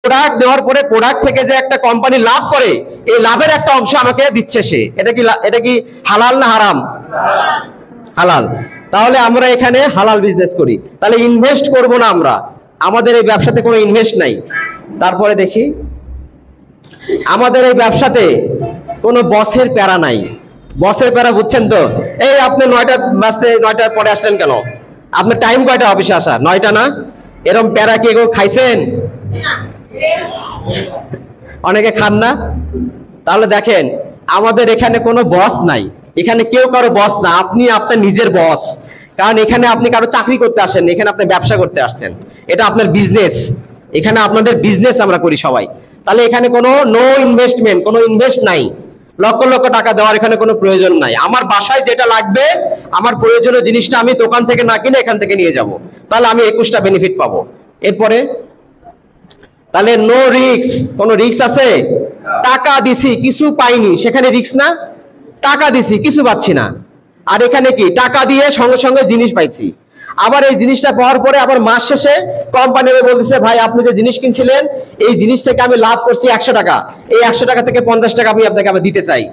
Product দেওয়ার পরে product থেকে যে একটা কোম্পানি লাভ করে, এই লাভের একটা অংশ আমাকে দিচ্ছে সে। এটা কি হালাল না হারাম? হালাল। তাহলে আমরা এখানে হালাল বিজনেস করি, তাহলে ইনভেস্ট করব না আমরা, আমাদের এই ব্যবসাতে কোনো ইনভেস্ট নাই। তারপরে দেখি, আমাদের এই ব্যবসাতে কোনো বসের প্যারা নাই। বসের প্যারা বুঝছেন তো? এই আপনি 9টার পরে আসলেন কেন? আপনার টাইম কয়টা অফিসে আসা? 9টা না? এরকম প্যারা কি এগুলো খাইছেন? অনেকে খান না। তাহলে দেখেন, আমাদের এখানে কোনো বস নাই, এখানে কেউ কারো বস না, আপনি আপনার নিজের বস। কারণ এখানে আপনি কারো চাকরি করতে আসেন, এখানে আপনি ব্যবসা করতে আসছেন, এটা আপনার বিজনেস। এখানে আপনাদের বিজনেস আমরা করি সবাই। তাহলে এখানে কোনো নো ইনভেস্টমেন্ট, কোনো ইনভেস্ট নাই, লক্ষ লক্ষ টাকা দেওয়ার এখানে কোনো প্রয়োজন নাই। আমার বাসায় যেটা লাগবে, আমার প্রয়োজনীয় জিনিসটা আমি দোকান থেকে না কিনে এখান থেকে নিয়ে যাব, তাহলে আমি 21টা বেনিফিট পাবো। এরপরে তাহলে নো রিস্ক, কোনো রিস্ক আছে? টাকা দিছি কিছু পাইনি, সেখানে রিস্ক না? টাকা দিছি কিছু পাচ্ছি না। আর এখানে কি, টাকা দিয়ে সঙ্গে সঙ্গে জিনিস পাইছি। আবার এই জিনিসটা পাওয়ার পরে আবার মাস শেষে কোম্পানি বলতেছে, ভাই আপনি যে জিনিস কিনছিলেন এই জিনিস থেকে আমি লাভ করছি 100 টাকা, এই 100 টাকা থেকে 50 টাকা আমি আপনাকে আবার দিতে চাই।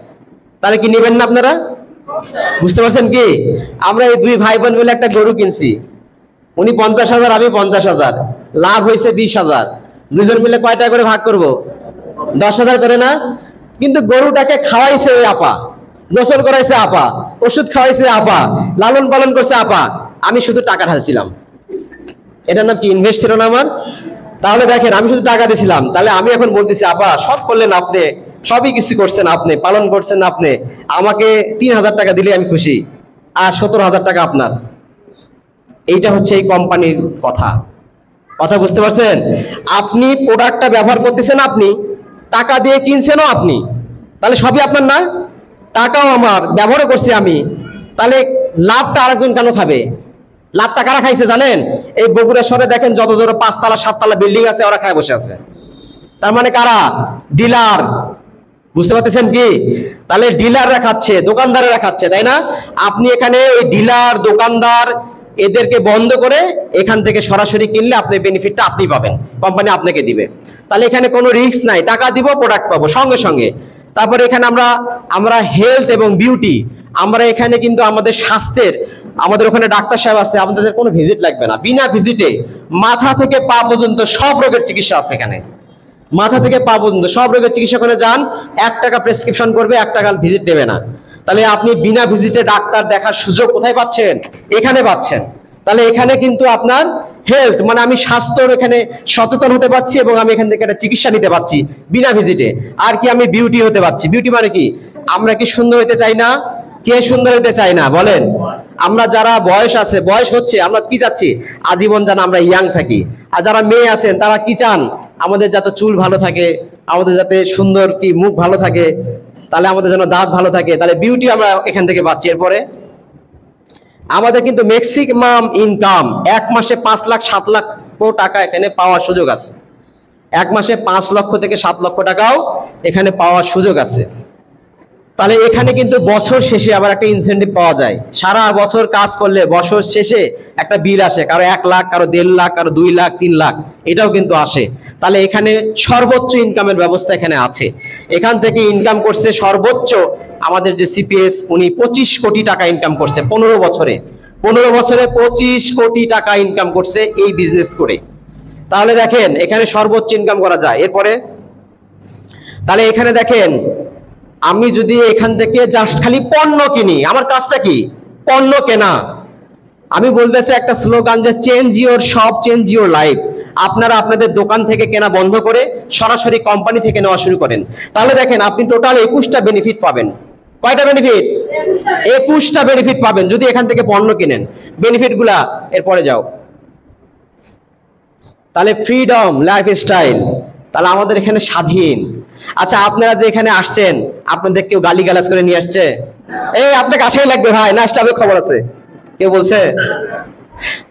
তাহলে কি নেবেন না আপনারা? বুঝতে পারছেন কি? আমরা এই দুই ভাই বোন মিলে একটা গরু কিনছি, উনি 50,000 আমি 50,000, লাভ হয়েছে 20,000। দুজন মিলে কয় টাকা করে ভাগ করব? 10,000 করে না? কিন্তু গরুটাকে খাওয়াইছে ওই আপা, গোসল করাইছে আপা, ওষুধ খাওয়াইছে আপা, লালন পালন করছে আপা, আমি শুধু টাকা ঢালছিলাম। এটার নাম কি ইনভেস্ট ছিল না আমার? তাহলে দেখেন, আমি শুধু টাকা দিছিলাম, তাহলে আমি এখন বলতেছি, আপা সব করলেন আপনি, সবই কিছু করছেন আপনি, পালন করছেন আপনি, আমাকে 3,000 টাকা দিলে আমি খুশি, আর 17,000 টাকা আপনার। এইটা হচ্ছে এই কোম্পানির কথা। কথা বুঝতে পারছেন? আপনি প্রোডাক্টটা ব্যবহার করতেছেন, আপনি টাকা দিয়ে কিনছেনও আপনি, তাহলে সবই আপনার না? টাকাও আমার, ব্যবহারও করছি আমি, তাহলে লাভটা আরেকজন কেন খাবে? লাভটা কারা খাইছে জানেন? এই বগুড়া শহরে দেখেন যত যত 5তলা 7তলা বিল্ডিং আছে, ওরা খায় বসে আছে। তার মানে কারা? ডিলার। বুঝতে পারতেছেন কি? তাহলে ডিলাররা খাচ্ছে, দোকানদারেরা খাচ্ছে, তাই না? আপনি এখানে ওই ডিলার দোকানদার এদেরকে বন্ধ করে এখান থেকে সরাসরি কিনলে আপনি বেনিফিটটা আপনি পাবেন, কোম্পানি আপনাকে দিবে। তাহলে এখানে কোনো রিস্ক নাই, টাকা দিব প্রোডাক্ট পাবো সঙ্গে সঙ্গে। তারপরে এখানে আমরা হেলথ এবং বিউটি, আমরা এখানে কিন্তু আমাদের স্বাস্থ্যের, আমাদের ওখানে ডাক্তার সাহেব আছে, আপনাদের কোনো ভিজিট লাগবে না, বিনা ভিজিটে মাথা থেকে পা পর্যন্ত সব রোগের চিকিৎসা আছে এখানে। মাথা থেকে পা পর্যন্ত সব রোগের চিকিৎসা করে যান, 1 টাকা প্রেসক্রিপশন করবে, 1 টাকা ভিজিট দেবে না। তাহলে আপনি বিনা ভিজিটে ডাক্তার দেখার সুযোগ কোথায় পাচ্ছেন? এখানে পাচ্ছেন। তাহলে এখানে কিন্তু আপনার হেলথ মানে আমি স্বাস্থ্যর এখানে সচেতন হতে পারছি এবং আমি এখান থেকে একটা চিকিৎসা নিতে পারছি বিনা ভিজিটে। আর কি আমি বিউটি হতে পারছি। বিউটি মানে কি? আমরা কি সুন্দর হতে চাই না? কে সুন্দর হতে চাই না বলেন? আমরা যারা বয়স আছে, বয়স হচ্ছে, আমরা কি চাচ্ছি? আজীবন যেন আমরা ইয়াং থাকি। আর যারা মেয়ে আছেন তারা কি চান? আমাদের যাতে চুল ভালো থাকে, আমাদের যাতে সুন্দর কি মুখ ভালো থাকে, তাহলে আমাদের যেন দাঁত ভালো থাকে, তাহলে বিউটি আমরা এখান থেকে পাচ্ছি। এরপরে আমাদের কিন্তু ম্যাক্সিমাম ইনকাম 1 মাসে 5 লাখ 7 লক্ষ টাকা এখানে পাওয়ার সুযোগ আছে। 1 মাসে 5 লক্ষ থেকে 7 লক্ষ টাকাও এখানে পাওয়ার সুযোগ আছে। তাহলে এখানে কিন্তু বছর শেষে আবার একটা ইনসেন্টিভ পাওয়া যায়। সারা বছর কাজ করলে বছর শেষে একটা বিল আসে, কারো 1 লাখ, কারো 1.5 লাখ, কারো 2 লাখ, 3 লাখ, এটাও কিন্তু আসে। তাহলে এখানে সর্বোচ্চ ইনকামের ব্যবস্থা এখানে আছে। এখান থেকে ইনকাম করছে সর্বোচ্চ আমাদের যে সিপিএস, উনি 25 কোটি টাকা ইনকাম করছে 15 বছরে। 15 বছরে 25 কোটি টাকা ইনকাম করছে এই বিজনেস করে। তাহলে দেখেন এখানে সর্বোচ্চ ইনকাম করা যায়। এরপরে তাহলে এখানে দেখেন, আমি যদি এখান থেকে জাস্ট খালি পণ্য কিনি, আমার কাজটা কি? পণ্য কেনা। আমি বলতে চাই একটা স্লোগান যে change your shop, change your life. আপনারা আপনাদের দোকান থেকে কেনা বন্ধ করে সরাসরি কোম্পানি থেকে নেওয়া শুরু করেন। তাহলে দেখেন আপনি টোটাল 21টা বেনিফিট পাবেন। কয়টা বেনিফিট? 21টা বেনিফিট পাবেন যদি এখান থেকে পণ্য কিনেন। বেনিফিটগুলা এরপরে যাও। তাহলে ফ্রিডম লাইফস্টাইল, তাহলে আমাদের এখানে স্বাধীন। আচ্ছা, আপনারা যে এখানে আসছেন, আপনাদের কেউ গালিগালাজ করে নিয়ে আসছে? এই আপনাকে আসাই লাগবে ভাই, না আসলে খবর আছে, কেউ বলছে?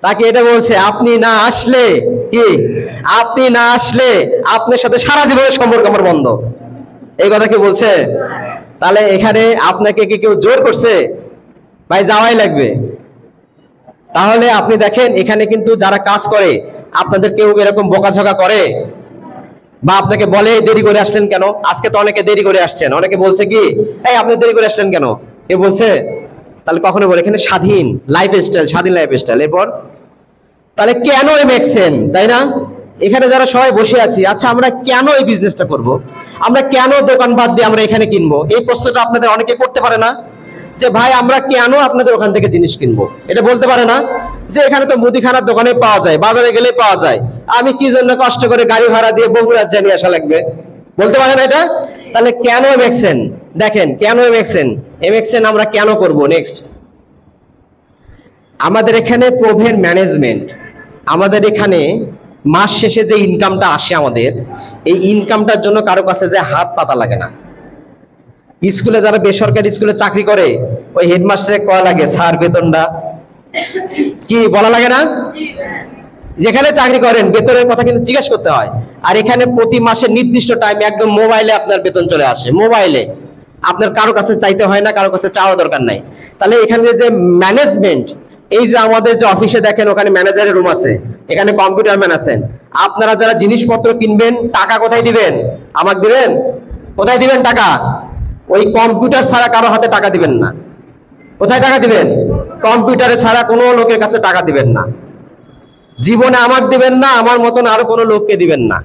তাকে এটা বলছে আপনি না আসলে কি, আপনি না আসলে আপনার সাথে সারা জীবনের সম্পর্ক আমার বন্ধ, এই কথা কি বলছে? তাহলে এখানে আপনাকে কি কেউ জোর করছে? ভাই যাওয়াই লাগবে। তাহলে আপনি দেখেন এখানে কিন্তু যারা কাজ করে, আপনাদের কেউ এরকম বকাঝকা করে? বা আপনাকে বলে দেরি করে আসলেন কেন? আজকে তো অনেকে দেরি করে আসছেন, অনেকে বলছে কি এই আপনি দেরি করে আসলেন কেন, এ বলছে? তাহলে কখনো বলে এখানে স্বাধীন লাইফস্টাইল, স্বাধীন লাইফস্টাইল। এরপর তাহলে কেন এমএক্সএন, তাই না? এখানে যারা সবাই বসে আছি, আচ্ছা আমরা কেন এই বিজনেসটা করব? আমরা কেন দোকান বাদ দিয়ে আমরা এখানে কিনবো? এই প্রশ্নটা আপনাদের অনেকে করতে পারে না যে ভাই আমরা কেন আপনাদের ওখান থেকে জিনিস কিনবো? এটা বলতে পারে না যে এখানে তো মুদিখানার দোকানে পাওয়া যায়, বাজারে গেলে পাওয়া যায়, আমি কি জন্য কষ্ট করে গাড়ি ভাড়া দিয়ে বগুড়া জানিয়ে আসা লাগবে? বলতে পারে না এটা? তাহলে কেন এমএক্সএন? দেখেন কেন এমএক্সএন, এমএক্সএন আমরা কেন করব? নেক্সট, আমাদের এখানে প্রভেন ম্যানেজমেন্ট, আমাদের এখানে মাস শেষে যে ইনকামটা আসে আমাদের, এই ইনকামটার জন্য কারো কাছে যে হাত পাতা লাগে না। স্কুলে যারা বেসরকারি স্কুলে চাকরি করে ওই হেডমাস্টারে কয়া লাগে স্যার বেতনটা কি বলা লাগে না? যেখানে চাকরি করেন বেতনের কথা কিন্তু জিজ্ঞেস করতে হয়। আর এখানে প্রতি মাসে নির্দিষ্ট টাইমে একদম মোবাইলে আপনার বেতন চলে আসে, মোবাইলে, আপনার কারো কাছে চাইতে হয় না, কারো কাছে চাওয়া দরকার নাই। তাহলে এখানে যে ম্যানেজমেন্ট, এই যে আমাদের যে অফিসে দেখেন ওখানে ম্যানেজারের রুম আছে, এখানে কম্পিউটার ম্যান আছেন, আপনারা যারা জিনিসপত্র কিনবেন টাকা কোথায় দিবেন? আমাকে দিবেন? কোথায় দিবেন টাকা? ওই কম্পিউটার ছাড়া কারো হাতে টাকা দিবেন না। কোথায় টাকা দিবেন? কম্পিউটারে ছাড়া কোনো লোকের কাছে টাকা দিবেন না। জীবনে আমাকে দিবেন না, আমার মতন আরো কোনো লোককে দিবেন না।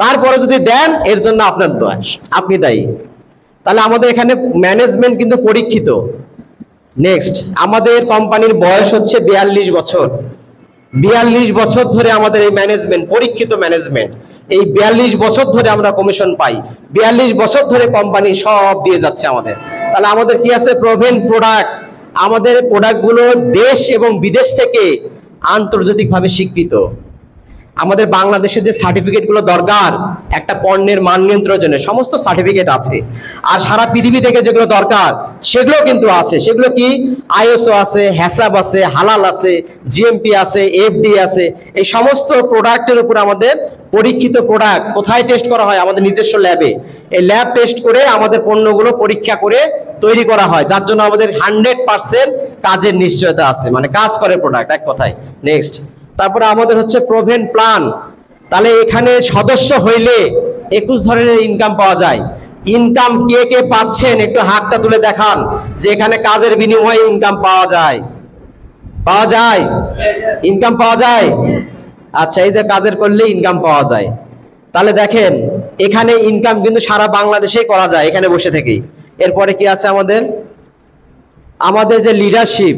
তারপরে যদি দেন এর জন্য আপনার দোষ, আপনি দায়ী। তাহলে আমাদের এখানে ম্যানেজমেন্ট কিন্তু পরীক্ষিত। নেক্সট, আমাদের কোম্পানির বয়স হচ্ছে 42 বছর। 42 বছর ধরে আমাদের এই ম্যানেজমেন্ট, পরীক্ষিত ম্যানেজমেন্ট, এই 42 বছর ধরে আমরা কমিশন পাই, 42 বছর ধরে কোম্পানি সব দিয়ে যাচ্ছে আমাদের। তাহলে আমাদের কি আছে? Proven product. আমাদের প্রোডাক্টগুলো দেশ এবং বিদেশ থেকে আন্তর্জাতিকভাবে স্বীকৃত। আমাদের বাংলাদেশে যে সার্টিফিকেট গুলো দরকার একটা পণ্যের মান নিয়ন্ত্রণের জন্য, সমস্ত সার্টিফিকেট আছে। আর সারা পৃথিবী থেকে যেগুলো দরকার সেগুলো কিন্তু আছে। সেগুলো কি? আইএসও আছে, হ্যাসাব আছে, হালাল আছে, জিএমপি আছে, এফডি আছে। এই সমস্ত প্রোডাক্টের উপর আমাদের পরীক্ষিত প্রোডাক্ট কোথায় টেস্ট করা হয়? আমাদের নিজস্ব ল্যাবে। এই ল্যাব টেস্ট করে আমাদের পণ্যগুলো পরীক্ষা করে তৈরি করা হয়, যার জন্য আমাদের 100% কাজের নিশ্চয়তা আছে, মানে কাজ করে প্রোডাক্ট এক কথায়। নেক্সট, তারপরে আমাদের হচ্ছে প্রভেন প্ল্যান। তাহলে এখানে সদস্য হইলে 21 ধরনের ইনকাম পাওয়া যায়। ইনকাম কে কে পাচ্ছেন একটু হাতটা তুলে দেখান যে এখানে কাজের বিনিময়ে ইনকাম পাওয়া যায়। পাওয়া যায়? ইনকাম পাওয়া যায়? আচ্ছা, এই যে কাজের করলে ইনকাম পাওয়া যায়। তাহলে দেখেন এখানে ইনকাম কিন্তু সারা বাংলাদেশেই করা যায় এখানে বসে থেকেই। এরপরে কি আছে আমাদের? আমাদের যে লিডারশিপ,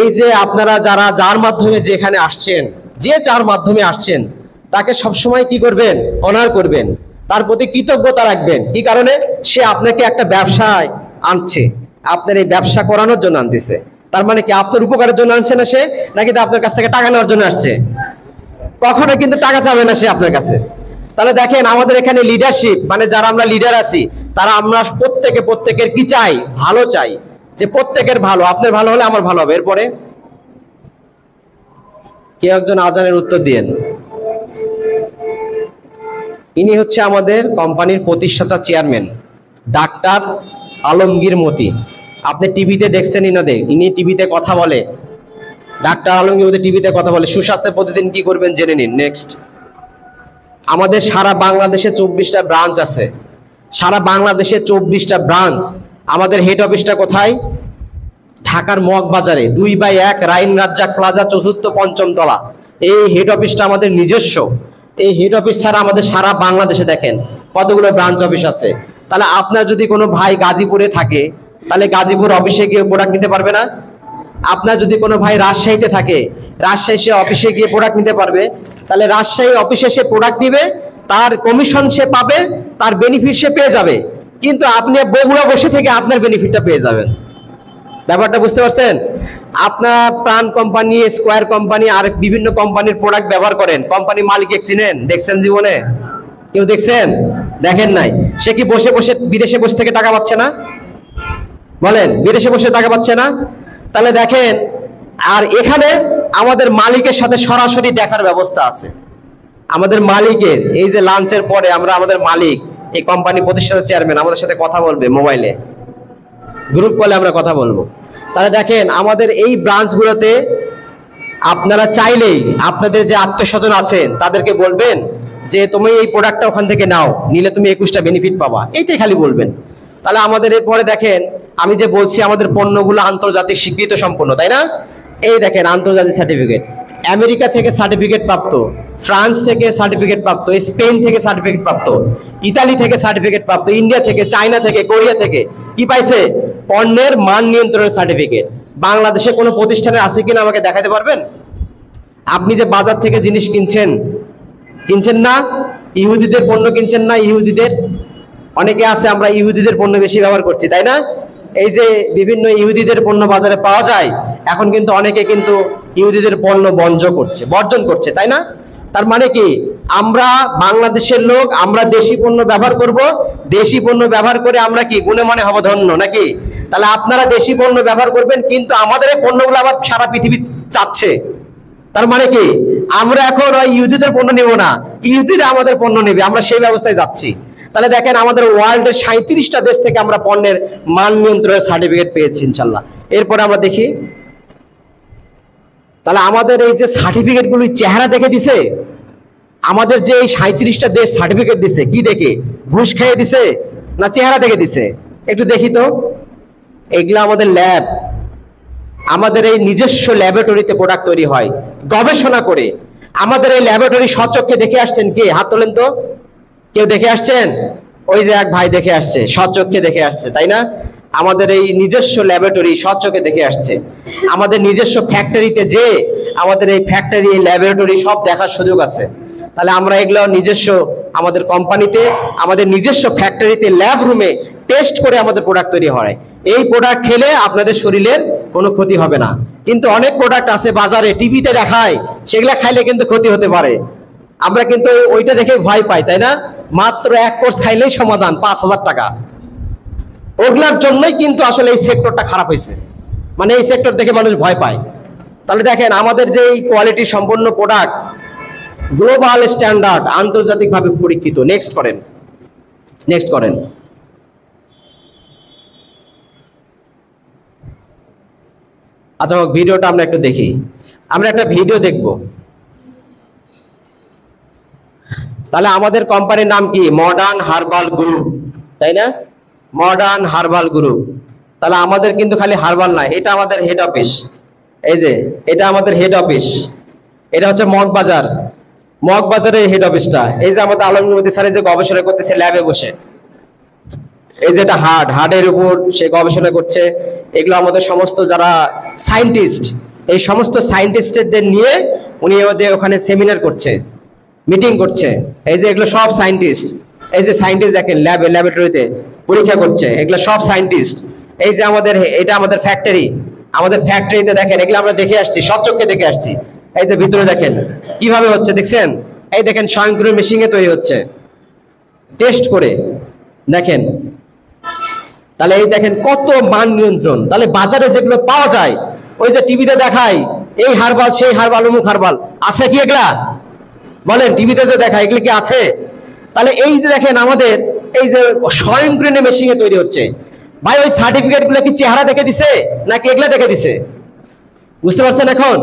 এই যে আপনারা যারা যার মাধ্যমে যে এখানে আসছেন, যে যার মাধ্যমে আসছেন তাকে সবসময় কি করবেন? অনার করবেন, তার প্রতি কৃতজ্ঞতা রাখবেন। কি কারণে? সে আপনাকে একটা ব্যবসায় আনছে, আপনার এই ব্যবসা করানোর জন্য আনতেছে। তার মানে কি আপনার উপকারের জন্য আনছে না সে, নাকি আপনার কাছ থেকে টাকা নেওয়ার জন্য আসছে? কখনো কিন্তু টাকা চাবে না সে আপনার কাছে। তাহলে দেখেন আমাদের এখানে লিডারশিপ, মানে যারা আমরা লিডার আছি তারা আমরা প্রত্যেকের কি চাই? ভালো চাই, যে প্রত্যেকের ভালো, আপনার ভালো হলে আমার ভালো হবে। এরপরে কে একজন আজানের উত্তর দিয়েন। ইনি হচ্ছে আমাদের কোম্পানির প্রতিষ্ঠাতা চেয়ারম্যান ডাক্তার আলমগীর মতি। আপনি টিভিতে দেখছেন ইনাদের, ইনি টিভিতে কথা বলে, ডাক্তার আলমগীর মতি টিভিতে কথা বলে। সুস্বাস্থ্যে প্রতিদিন কি করবেন জেনে নিন। নেক্সট, আমাদের সারা বাংলাদেশে 24টা ব্রাঞ্চ আছে। সারা বাংলাদেশে 24টা ব্রাঞ্চ। আমাদের হেড অফিসটা কোথায়? ঢাকার মগবাজারে 2/1 রাইন রাজ্জাক প্লাজা, 4র্থ 5ম তলা। এই হেড অফিসটা আমাদের নিজস্ব। এই হেড অফিস ছাড়া আমাদের সারা বাংলাদেশে দেখেন কতগুলো ব্রাঞ্চ অফিস আছে। তাহলে আপনার যদি কোনো ভাই গাজীপুরে থাকে তাহলে গাজীপুর অফিসে গিয়ে প্রোডাক্ট নিতে পারবে না? আপনার যদি কোনো ভাই রাজশাহীতে থাকে, রাজশাহী সে অফিসে গিয়ে প্রোডাক্ট নিতে পারবে। তাহলে রাজশাহী অফিসে সে প্রোডাক্ট নিবে, তার কমিশন সে পাবে, তার বেনিফিট সে পেয়ে যাবে। কিন্তু আপনি বগুড়া বসে থেকে আপনার বেনিফিটটা পেয়ে যাবেন। ব্যাপারটা বুঝতে পারছেন? আপনার প্রাণ কোম্পানি, স্কোয়ার কোম্পানি আর বিভিন্ন কোম্পানির প্রোডাক্ট ব্যবহার করেন, কোম্পানি মালিক চিনেন? দেখছেন জীবনে? কেউ দেখছেন? দেখেন নাই। সে কি বসে বসে বিদেশে বসে থেকে টাকা পাচ্ছে না? বলেন, বিদেশে বসে টাকা পাচ্ছে না? তাহলে দেখেন, আর এখানে আমাদের মালিকের সাথে সরাসরি দেখার ব্যবস্থা আছে। আমাদের মালিকের এই যে লাঞ্চের পরে আমরা আমাদের মালিক, এই কোম্পানি প্রতিষ্ঠাতা চেয়ারম্যান আমাদের সাথে কথা বলবে মোবাইলে, গ্রুপ কলে আমরা কথা বলবো। তাহলে দেখেন আমাদের এই ব্রাঞ্চগুলোতে আপনারা চাইলেই আপনাদের যে আত্মীয়স্বজন আছেন তাদেরকে বলবেন যে তুমি এই প্রোডাক্টটা ওখান থেকে নাও, নিলে তুমি 21টা বেনিফিট পাবা, এইটাই খালি বলবেন। তাহলে আমাদের এরপরে দেখেন, আমি যে বলছি আমাদের পণ্যগুলো আন্তর্জাতিক স্বীকৃত সম্পন্ন, তাই না? এই দেখেন আন্তর্জাতিক সার্টিফিকেট, আমেরিকা থেকে সার্টিফিকেট প্রাপ্ত, ফ্রান্স থেকে সার্টিফিকেট প্রাপ্ত, স্পেন থেকে সার্টিফিকেট প্রাপ্ত, ইতালি থেকে সার্টিফিকেট প্রাপ্ত, ইন্ডিয়া থেকে, চায়না থেকে, কোরিয়া থেকে কি পাইছে? পণ্যের মান নিয়ন্ত্রণের সার্টিফিকেট। বাংলাদেশে কোনো প্রতিষ্ঠানে আছে কিনা আমাকে দেখাতে পারবেন? আপনি যে বাজার থেকে জিনিস কিনছেন না, ইহুদিদের পণ্য কিনছেন না, ইহুদিদের অনেকে আছে, আমরা ইহুদিদের পণ্য বেশি ব্যবহার করছি, তাই না? এই যে বিভিন্ন ইহুদিদের পণ্য বাজারে পাওয়া যায়, এখন কিন্তু অনেকে কিন্তু ইহুদিদের পণ্য বর্জন করছে, তাই না? তার মানে কি, আমরা বাংলাদেশের লোক, আমরা দেশি পণ্য ব্যবহার করব, দেশি পণ্য ব্যবহার করে আমরা কি গুণে মানে হব ধন্য নাকি? তাহলে আপনারা দেশি পণ্য ব্যবহার করবেন, কিন্তু আমাদের এই পণ্যগুলো আবার সারা পৃথিবী চাচ্ছে। তার মানে কি, আমরা এখন ওই ইহুদিদের পণ্য নেব না, ইহুদিরা আমাদের পণ্য নেবে, আমরা সেই ব্যবস্থায় যাচ্ছি। তাহলে দেখেন আমাদের ওয়ার্ল্ডের 37টা দেশ থেকে আমরা পণ্যের মান নিয়ন্ত্রণের সার্টিফিকেট পেয়েছি ইনশাল্লাহ। এরপরে আমরা দেখি, তাহলে আমাদের এই যে সার্টিফিকেট গুলি চেহারা দেখে দিছে, আমাদের যে এই 37টা দেশ সার্টিফিকেট দিছে, কি দেখে? ঘুষ খেয়ে দিছে না চেহারা দেখে দিছে? একটু দেখি তো। এগুলো আমাদের ল্যাব, আমাদের এই নিজস্ব ল্যাবরেটরিতে প্রোডাক্ট তৈরি হয় গবেষণা করে। আমাদের এই ল্যাবরেটরি স্বচক্ষে দেখে আসছেন কে? হাত তোলেন তো। কেউ দেখে আসছেন? ওই যে এক ভাই দেখে আসছে, স্বচক্ষে দেখে আসছে, তাই না? আমাদের এই নিজস্ব ল্যাবরেটরি স্বচক্ষে দেখে আসছে। আমাদের নিজস্ব ফ্যাক্টরিতে যে আমাদের এই ফ্যাক্টরি, এই ল্যাবরেটরি সব দেখার সুযোগ আছে। তাহলে আমরা এগুলো নিজস্ব আমাদের কোম্পানিতে, আমাদের নিজস্ব ফ্যাক্টরিতে, ল্যাব রুমে টেস্ট করে আমাদের প্রোডাক্ট তৈরি হয়। এই প্রোডাক্ট খেলে আপনাদের শরীরের কোনো ক্ষতি হবে না। কিন্তু অনেক প্রোডাক্ট আছে বাজারে, টিভিতে দেখায়, সেগুলা খাইলে কিন্তু ক্ষতি হতে পারে। আমরা কিন্তু ওইটা দেখে ভয় পাই, তাই না? মাত্র এক কোর্স খাইলেই সমাধান, 5,000 টাকা। ওগুলার জন্যই কিন্তু আসলে এই সেক্টরটা খারাপ হয়েছে, মানে এই সেক্টর দেখে মানুষ ভয় পায়। তাহলে দেখেন আমাদের যে এই কোয়ালিটি সম্পন্ন প্রোডাক্ট, গ্লোবাল স্ট্যান্ডার্ড, আন্তর্জাতিকভাবে পরীক্ষিত। নেক্সট করেন। আচ্ছা, ভিডিওটা আমরা একটু দেখি। আমরা একটা ভিডিও দেখব। তাহলে আমাদের কোম্পানির নাম কি? মডার্ন হার্বাল গ্রুপ, তাই না? Modern herbal group. তাহলে আমাদের কিন্তু খালি হার্বাল না, এটা আমাদের হেড অফিস। এই যে এটা আমাদের হেড অফিস, এটা হচ্ছে মগবাজারের হেড অফিসটা। এই যে আমাদের আলমগীর স্যার যে গবেষণা করতেছে ল্যাবে বসে, এই যে এটা হার্টের উপর সে গবেষণা করছে। এগুলো আমাদের সমস্ত যারা সায়েন্টিস্ট, এই সমস্ত সায়েন্টিস্টদের নিয়ে উনি আমাদের ওখানে সেমিনার করছে, মিটিং করছে। এই যে এগুলো সব সায়েন্টিস্ট, এই যে সায়েন্টিস্ট দেখেন ল্যাবরেটরিতে পরীক্ষা করছে, এগুলো সব সায়েন্টিস্ট। এই যে আমাদের এটা আমাদের ফ্যাক্টরি, আমাদের ফ্যাক্টরিতে দেখেন এগুলো আমরা দেখে আসছি, স্বচক্ষে দেখে আসছি। এই যে ভিতরে দেখেন কিভাবে হচ্ছে, দেখছেন? এই দেখেন স্বয়ংক্রিয় মেশিনে তৈরি হচ্ছে, টেস্ট করে দেখেন। তাহলে এই দেখেন কত মান নিয়ন্ত্রণ। তাহলে বাজারে যেগুলো পাওয়া যায়, ওই যে টিভিতে দেখায় এই হার্বাল, সেই হার্বাল, অমুক হার্বাল, আছে কি এগুলা? বলেন, টিভিতে যে দেখায় এগুলো কি আছে? তাহলে এই যে দেখেন আমাদের এই যে স্বয়ংক্রিয় মেশিনে তৈরি হচ্ছে, ভাই ওই সার্টিফিকেট গুলো কি চেহারা দেখে দিছে নাকি এগুলা দেখে দিছে? বুঝতে পারছেন এখন?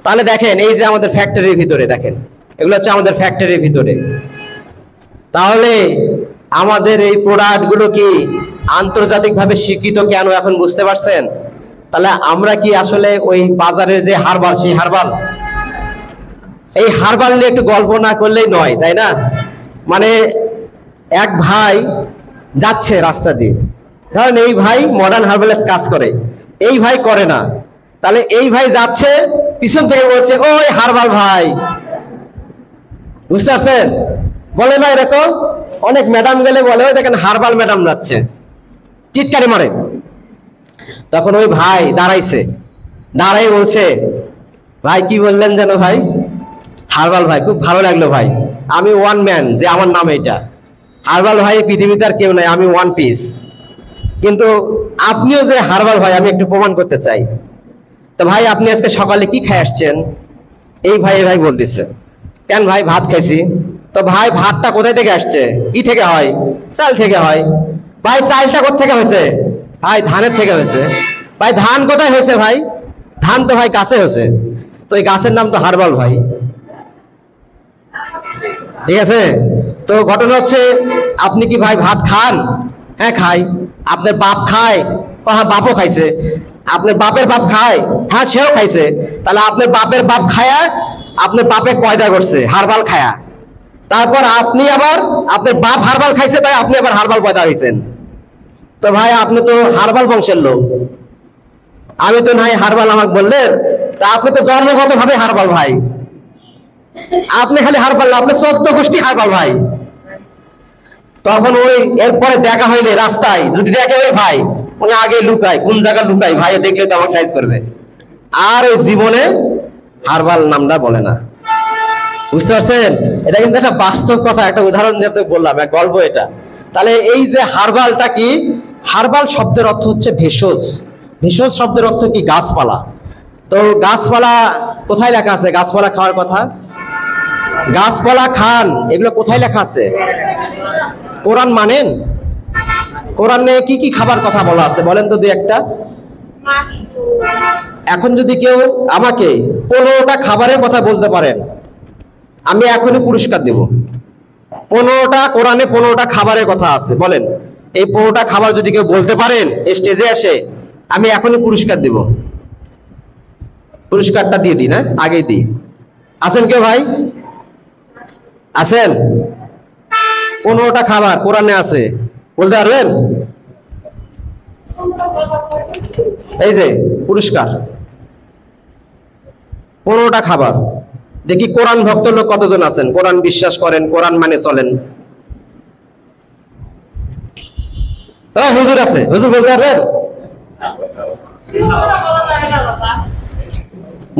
তাহলে দেখেন এই যে আমাদের ফ্যাক্টরির ভিতরে দেখেন, এগুলো হচ্ছে আমাদের ফ্যাক্টরির ভিতরে। তাহলে আমাদের এই প্রোডাক্ট গুলো কি আন্তর্জাতিকভাবে স্বীকৃত কেন, এখন বুঝতে পারছেন? তাহলে আমরা কি আসলে ওই বাজারের যে হার্বাল, সেই হার্বাল, এই হার্বাল নিয়ে একটু গল্প না করলেই নয়, তাই না? মানে এক ভাই যাচ্ছে রাস্তা দিয়ে, ধরেন এই ভাই মডার্ন হার্বালের কাজ করে, এই ভাই করে না। তাহলে এই ভাই যাচ্ছে, পিছন থেকে বলছে ওই হার্বাল ভাই। বুঝতে পারছেন? বলে না এরকম? অনেক ম্যাডাম গেলে বলে ওই দেখেন হার্বাল ম্যাডাম যাচ্ছে, টিটকারি মারে। তখন ওই ভাই দাঁড়াই বলছে, ভাই কি বললেন যেন ভাই? হার্বাল ভাই, খুব ভালো লাগলো ভাই, আমি ওয়ান ম্যান, যে আমার নাম এটা হার্বাল ভাই, পৃথিবীতে আর কেউ নাই, আমি ওয়ান পিস। কিন্তু আপনিও যে হার্বাল ভাই, আমি একটু প্রমাণ করতে চাই। তো ভাই আপনি আজকে সকালে কি খাই আসছেন? এই ভাই বলতেছে, কেন ভাই? ভাত খাইছি। তো ভাই ভাতটা কোথায় থেকে আসছে? কি থেকে হয়? চাল থেকে হয়। ভাই চালটা কোথা থেকে হয়েছে? ভাই ধানের থেকে হয়েছে। ভাই ধান কোথায় হয়েছে? ভাই ধান তো ভাই গাছে হয়েছে। তো এই গাছের নাম তো হার্বাল ভাই। ঠিক আছে? তো ঘটনা হচ্ছে, আপনি কি ভাই ভাত খান? হ্যাঁ খাই। আপনার বাপ খায়? হ্যাঁ বাপও খাইছে। আপনার বাপের বাপ খায়? হ্যাঁ সেও খাইছে। তাহলে আপনার বাপের বাপ খায়া আপনার বাপে পয়দা করছে হারবাল খায়া, তারপর আপনি আবার আপনার বাপ হারবাল খাইছে তাই আপনি আবার হারবাল পয়দা হয়েছেন। তো ভাই আপনি তো হারবাল বংশের লোক, আমি তো নাই হারবাল আমাকে বললেন, তা আপনি তো জন্মগত ভাবে হারবাল ভাই। আপনি খালি হারবাল না, আপনি 14 গোষ্ঠী হারবাল ভাই। তখন ওই এরপরে দেখা হইলে রাস্তায় যদি দেখে ওই ভাই, উনি আগে লুকায়, কোন জায়গা লুকায়, ভাই দেখলে তো আমার সাইজ করবে, আর ওই জীবনে হারবাল নামটা বলে না। বুঝতে পারছেন? এটা কিন্তু একটা বাস্তব কথা, একটা উদাহরণ দিয়ে বললাম, এক গল্প এটা। তাহলে এই যে হারবালটা কি, হারবাল শব্দের অর্থ হচ্ছে ভেষজ। ভেষজ শব্দের অর্থ কি? গাছপালা। তো গাছপালা কোথায় লেখা আছে গাছপালা খাওয়ার কথা? গাছপালা খান, এগুলো কোথায় লেখা আছে? কোরআন মানেন? কোরআনে কি কি খাবার কথা বলা আছে বলেন তো দুই একটা। এখন যদি কেউ আমাকে 15টা খাবারের কথা বলতে পারেন, আমি এখনই পুরস্কার দেব। 15টা কোরআনে 15টা খাবারের কথা আছে, বলেন এই 15টা খাবার যদি কেউ বলতে পারেন স্টেজে আসে, আমি এখনই পুরস্কার দেব। পুরস্কারটা দিয়ে দিই না, আগেই দিই। আছেন কেউ ভাই? আছেন? 15টা খাবার কোরআনে আছে, বলতে পারবেন? এই যে পুরস্কার, 15টা খাবার। দেখি কোরআন ভক্ত লোক কতজন আছেন, কোরআন বিশ্বাস করেন, কোরআন মানে চলেন। হুজুর আছে, হুজুর বলতে পারবেন?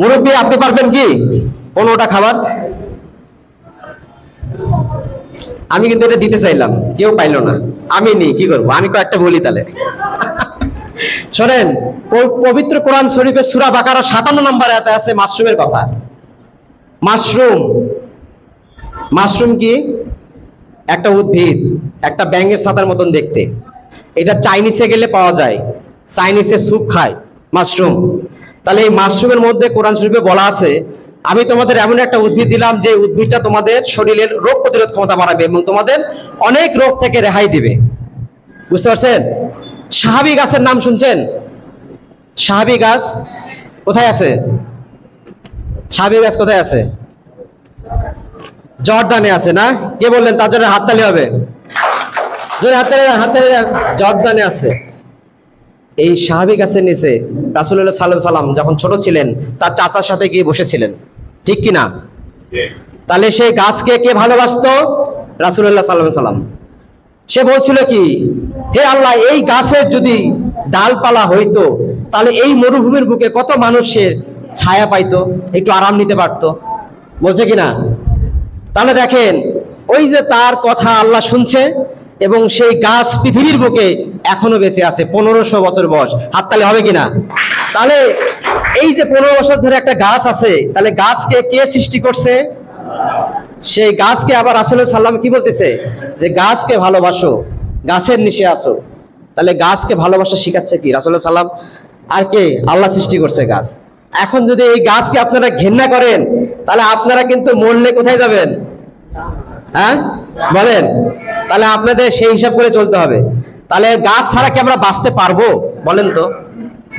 মুরব্বী আপনি পারবেন কি 15টা খাবার? আমি কিন্তু এটা দিতে চাইলাম, কেউ পাইলো না, আমি নি, কি করবো, আমি কয়েকটা বলি তাহলে। শোনেন, পবিত্র কোরআন শরীফের সূরা বাকারা 57 নম্বর আয়াতে আছে মাশরুমের কথা। মাশরুম, মাশরুম কি? একটা উদ্ভিদ, একটা ব্যাঙের ছাতার মতন দেখতে। এটা চাইনিজে গেলে পাওয়া যায়, চাইনিজে স্যুপ খায় মাশরুম। তাহলে এই মাশরুমের মধ্যে কোরআন শরীফে বলা আছে, আমি তোমাদের এমন একটা উদ্ভিদ দিলাম যে উদ্ভিদটা তোমাদের শরীরের রোগ প্রতিরোধ ক্ষমতা বাড়াবে এবং তোমাদের অনেক রোগ থেকে রেহাই দিবে। বুঝতে পারছেন? সাহাবী গাছের নাম শুনছেন? সাহাবী গাছ কোথায় আছে? সাহাবী গাছ কোথায় আছে? জর্দানে আছে না? কে বললেন? তার জন্য হাততালি হবে, হাততালি। জর্দানে আছে। এই সাহাবী গাছের নিচে রাসূলুল্লাহ সাল্লাল্লাহু আলাইহি সাল্লাম যখন ছোট ছিলেন তার চাচার সাথে গিয়ে বসেছিলেন, ঠিক কি না? তাহলে সেই গাছকে কে ভালোবাসতো? রাসূলুল্লাহ সাল্লাল্লাহু আলাইহি সাল্লাম। সে বলছিল কি, হে আল্লাহ, এই গাছের যদি ডালপালা হইতো তাহলে এই মরুভূমির বুকে কত মানুষের ছায়া পাইতো, একটু আরাম নিতে পারতো। বলছে কিনা? তাহলে দেখেন, ওই যে তার কথা আল্লাহ শুনছে এবং সেই গাছ পৃথিবীর বুকে এখনো বেঁচে আছে, 1500 বছর বয়স। হাততালি হবে কিনা? তাহলে এই যে 15 বছর ধরে একটা গাছ আছে, তাহলে গাছকে কে সৃষ্টি করছে? সেই গাছকে আবার রাসূলুল্লাহ সাল্লাম কি বলতেছে, যে গাছকে ভালোবাসো, গাছের নিচে আসো। তাহলে গাছকে ভালোবাসা শিখাচ্ছে কি রাসূলুল্লাহ সাল্লাম, আর কে? আল্লাহ সৃষ্টি করছে গাছ। এখন যদি এই গাছকে আপনারা ঘৃণা করেন, তাহলে আপনারা কিন্তু মরলে কোথায় যাবেন? হ্যাঁ বলেন? তাহলে আপনাদের সেই হিসাব করে চলতে হবে। তাহলে গাছ ছাড়া কি আমরা বাঁচতে পারবো বলেন তো?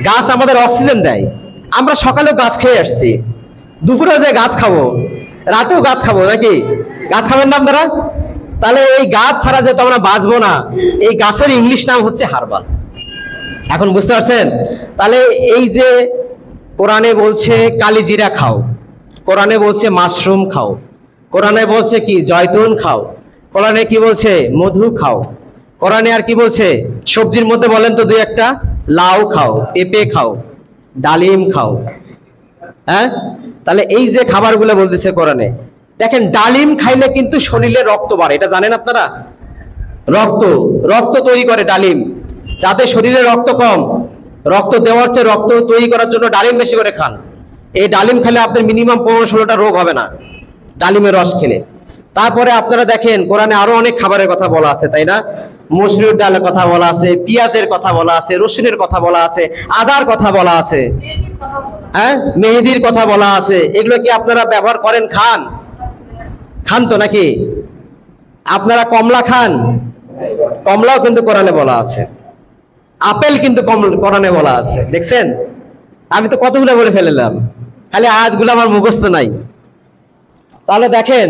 গাছ আমাদের অক্সিজেন দেয়, আমরা সকালেও গাছ খেয়ে আসছি, দুপুরে যে গাছ খাবো, রাতেও গাছ খাবো, নাকি? গাছ খাবেন না আপনারা? তাহলে এই গাছ ছাড়া যেহেতু আমরা বাঁচবো না, এই গাছের ইংলিশ নাম হচ্ছে হারবাল। এখন বুঝতে পারছেন? তাহলে এই যে কোরআনে বলছে কালিজিরা খাও, কোরআনে বলছে মাশরুম খাও, কোরআনে বলছে কি জয়তুন খাও, কোরআনে কি বলছে মধু খাও, কোরআনে আর কি বলছে সবজির মধ্যে বলেন তো দুই একটা? লাউ খাও, পেঁপে খাও, ডালিম খাও। হ্যাঁ, তাহলে এই যে খাবারগুলো বলতেছে কোরআনে, দেখেন ডালিম খাইলে কিন্তু শরীরে রক্ত বাড়ে, এটা জানেন আপনারা? রক্ত রক্ত তৈরি করে ডালিম। যাদের শরীরে রক্ত কম, রক্ত দেওয়ার চেয়ে রক্ত তৈরি করার জন্য ডালিম বেশি করে খান। এই ডালিম খেলে আপনার মিনিমাম 15-16টা রোগ হবে না ডালিমের রস খেলে। তারপরে আপনারা দেখেন কোরআনে আরো অনেক খাবারের কথা বলা আছে, তাই না? মসুর ডালের কথা বলা আছে, পেঁয়াজের কথা বলা আছে, রসুনের কথা বলা আছে, আদার কথা বলা আছে, হ্যাঁ মেহেদির কথা বলা আছে। এগুলো কি আপনারা ব্যবহার করেন, খান? খান তো নাকি? আপনারা কমলা খান? কমলাও কিন্তু কোরআনে বলা আছে, আপেল কিন্তু কোরআনে বলা আছে, দেখছেন? আমি তো কতগুলো বলে ফেললাম, খালি আয়াতগুলো আমার মুখস্থ নাই। তাহলে দেখেন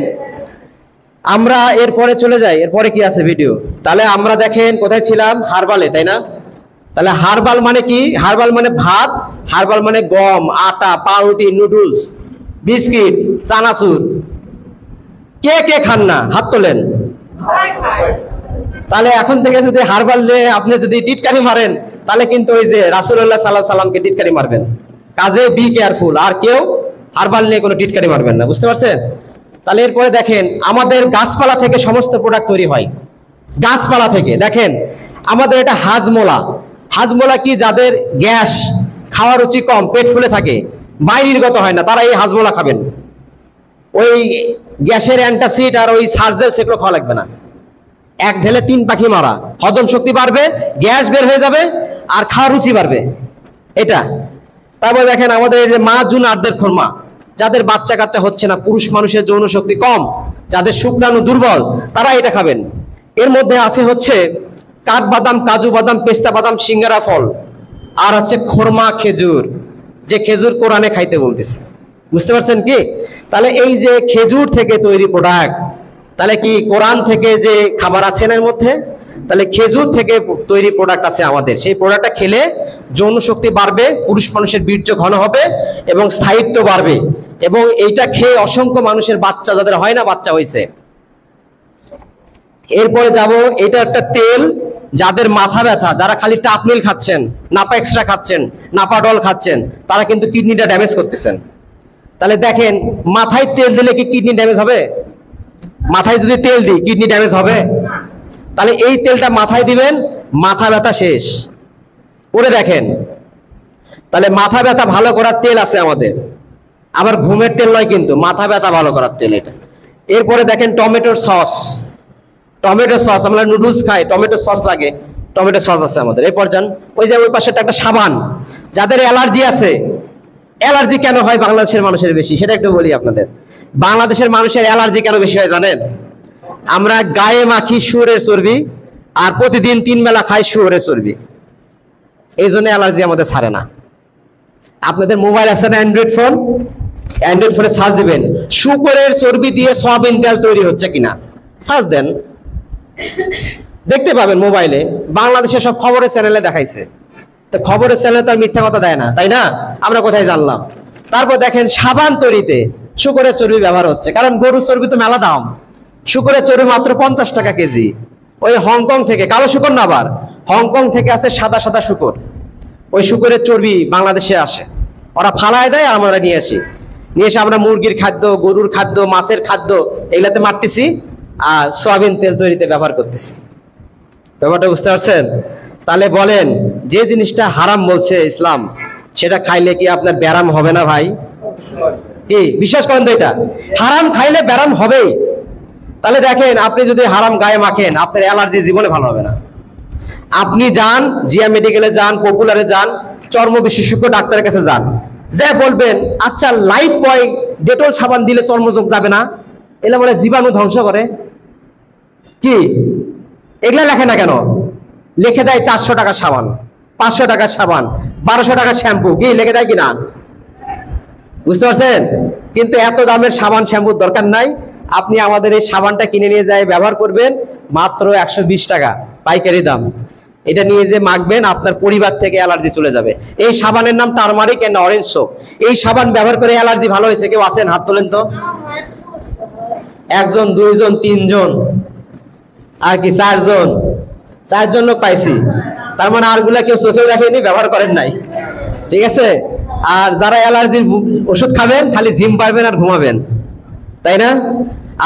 আমরা এরপরে চলে যাই, এরপরে কি আছে ভিডিও। তাহলে আমরা দেখেন কোথায় ছিলাম? হারবালে, তাই না? তাহলে হারবাল মানে কি? হারবাল মানে ভাত, হারবাল মানে গম, আটা, পাউরুটি, নুডলস, বিস্কিট, চানাচুর। কে কে খান না হাত তোলেন। তাহলে এখন থেকে যদি হারবাল আপনি যদি টিটকারি মারেন, তাহলে কিন্তু ওই যে রাসূলুল্লাহ সাল্লাল্লাহু আলাইহি সাল্লামকে টিটকারি মারবেন। কাজে বি কেয়ারফুল, আর কেউ হারবাল নিয়ে কোনো টিটকারি মারবেন না, বুঝতে পারছেন? তাহলে এরপরে দেখেন আমাদের গাছপালা থেকে সমস্ত প্রোডাক্ট তৈরি হয়, গাছপালা থেকে। দেখেন আমাদের এটা হাজমোলা। হাজমোলা কি? যাদের গ্যাস, খাওয়ার রুচি কম, পেট ফুলে থাকে, বাইনির্গত হয় না, তারা এই হাজমোলা খাবেন। ওই গ্যাসের অ্যান্টাসিড আর ওই সার্জেল সেগুলো খাওয়া লাগবে না। এক ঢেলে 3 পাখি মারা, হজম শক্তি বাড়বে, গ্যাস বের হয়ে যাবে, আর খাওয়ার রুচি বাড়বে এটা। তারপরে দেখেন আমাদের এই যে মা জুন আর্দের খোরমা, যাদের বাচ্চা কাচ্চা হচ্ছে না, পুরুষ মানুষের যৌন শক্তি কম, যাদের শুক্রাণু দুর্বল, তারা এটা খাবেন। এর মধ্যে আছে হচ্ছে কাঠবাদাম, কাজু বাদাম, পেস্তা বাদাম, সিঙ্গারা ফল, আর আছে খোরমা খেজুর, যে খেজুর কোরআনে খাইতে বলতেছে, বুঝতে পারছেন কি? তাহলে এই যে খেজুর থেকে তৈরি প্রোডাক্ট, তাহলে কি কোরআন থেকে যে খাবার আছে না এর মধ্যে, তাহলে খেজুর থেকে তৈরি প্রোডাক্ট আছে আমাদের। সেই প্রোডাক্টটা খেলে যৌন শক্তি বাড়বে, পুরুষ মানুষের বীর্য ঘন হবে এবং স্থায়িত্ব বাড়বে, এবং এইটা খেয়ে অসংখ্য মানুষের বাচ্চা, যাদের হয় না, বাচ্চা হয়েছে। এরপরে যাব, এটা একটা তেল, যাদের মাথা ব্যথা, যারা খালি টাপমিল খাচ্ছেন, নাপা এক্সট্রা খাচ্ছেন, নাপাডল খাচ্ছেন, তারা কিন্তু কিডনিটা ড্যামেজ করতেছেন। তাহলে দেখেন মাথায় তেল দিলে কি কিডনি ড্যামেজ হবে? মাথায় যদি তেল দিই কিডনি ড্যামেজ হবে? তাহলে এই তেলটা মাথায় দিবেন, মাথা ব্যথা শেষ করে। দেখেন তাহলে মাথা ব্যথা ভালো করার তেল আছে আমাদের, আবার ঘুমের তেল নয় কিন্তু, মাথা ব্যথা ভালো করার তেল এটা। এরপরে দেখেন টমেটোর সস, টমেটো সস, আমরা নুডলস খাই, টমেটো সস লাগে, টমেটো সস আছে আমাদের। এরপর যান ওই যে ওই পাশে একটা সাবান, যাদের অ্যালার্জি আছে। অ্যালার্জি কেন হয় বাংলাদেশের মানুষের বেশি, সেটা একটু বলি আপনাদের। বাংলাদেশের মানুষের অ্যালার্জি কেন বেশি হয় জানেন? আমরা গায়ে মাখি শুয়োরের চর্বি, আর প্রতিদিন 3 বেলা খাই শুয়োরের চর্বি, এই জন্য অ্যালার্জি আমাদের ছাড়ে না। আপনাদের মোবাইল আছে না, অ্যান্ড্রয়েড ফোন, অ্যান্ড্রয়েড ফোনে সার্চ দিবেন শুকরের চর্বি দিয়ে সয়াবিন তেল তৈরি হচ্ছে কিনা, সার্চ দেন, দেখতে পাবেন মোবাইলে। বাংলাদেশের সব খবরের চ্যানেলে দেখাইছে, তো খবরের চ্যানেলে তো আর মিথ্যা কথা দেয় না, তাই না? আমরা কোথায় জানলাম? তারপর দেখেন সাবান তৈরিতে শুকরের চর্বি ব্যবহার হচ্ছে, কারণ গরুর চর্বি তো মেলা দাম, শুকরের চর্বি মাত্র 50 টাকা কেজি। ওই হংকং থেকে, কালো শুকর না, আবার হংকং থেকে আসে সাদা সাদা শুকর, ওই শুকরের চর্বি বাংলাদেশে আসে, ওরা ফালায় দেয়, আর আমরা নিয়ে আসি, নিয়ে এসে আমরা মুরগির খাদ্য, গরুর খাদ্য, মাছের খাদ্য এগুলাতে মারতেছি, আর সয়াবিন তেল তৈরিতে ব্যবহার করতেছি। ব্যাপারটা বুঝতে পারছেন? তাহলে বলেন, যে জিনিসটা হারাম বলছে ইসলাম, সেটা খাইলে কি আপনার ব্যারাম হবে না ভাই? কি বিশ্বাস করেন তো? এটা হারাম খাইলে ব্যারাম হবেই। তাহলে দেখেন আপনি যদি হারাম গায়ে মাখেন, আপনার অ্যালার্জি জীবনে ভালো হবে না। আপনি যান জিয়া মেডিকেলে যান, পপুলারে যান, চর্ম বিশেষজ্ঞ ডাক্তারের কাছে যান, যে বলবেন আচ্ছা লাইফ বয় ডেটল সাবান দিলে চর্মযোগ যাবে না, এগুলো বলে জীবাণু ধ্বংস করে। কি এগুলা লেখে না কেন? লিখে দেয় 400 টাকার সাবান, 500 টাকার সাবান, 1200 টাকার শ্যাম্পু, কি লিখে দেয় কিনা? বুঝতে পারছেন? কিন্তু এত দামের সাবান শ্যাম্পুর দরকার নাই। আপনি আমাদের এই সাবানটা কিনে নিয়ে যায় ব্যবহার করবেন, মাত্র 120 টাকা পাইকারি দাম। এটা নিয়ে যে মাখবেন, আপনার পরিবার থেকে অ্যালার্জি চলে যাবে। এই সাবানের নাম টারমারিক এন্ড অরেঞ্জ সোপ। এই সাবান ব্যবহার করে অ্যালার্জি ভালো হয়েছে কেউ আছেন? হাত তোলেন তো। 1 জন, 2 জন, 3 জন, আর কি 4 জন, 4 জন লোক পাইছি। তার মানে আরগুলা কেউ চোখেও দেখেনি, ব্যবহার করেন নাই, ঠিক আছে? আর যারা অ্যালার্জির ওষুধ খাবেন, খালি জিম পারবেন আর ঘুমাবেন, তাই না?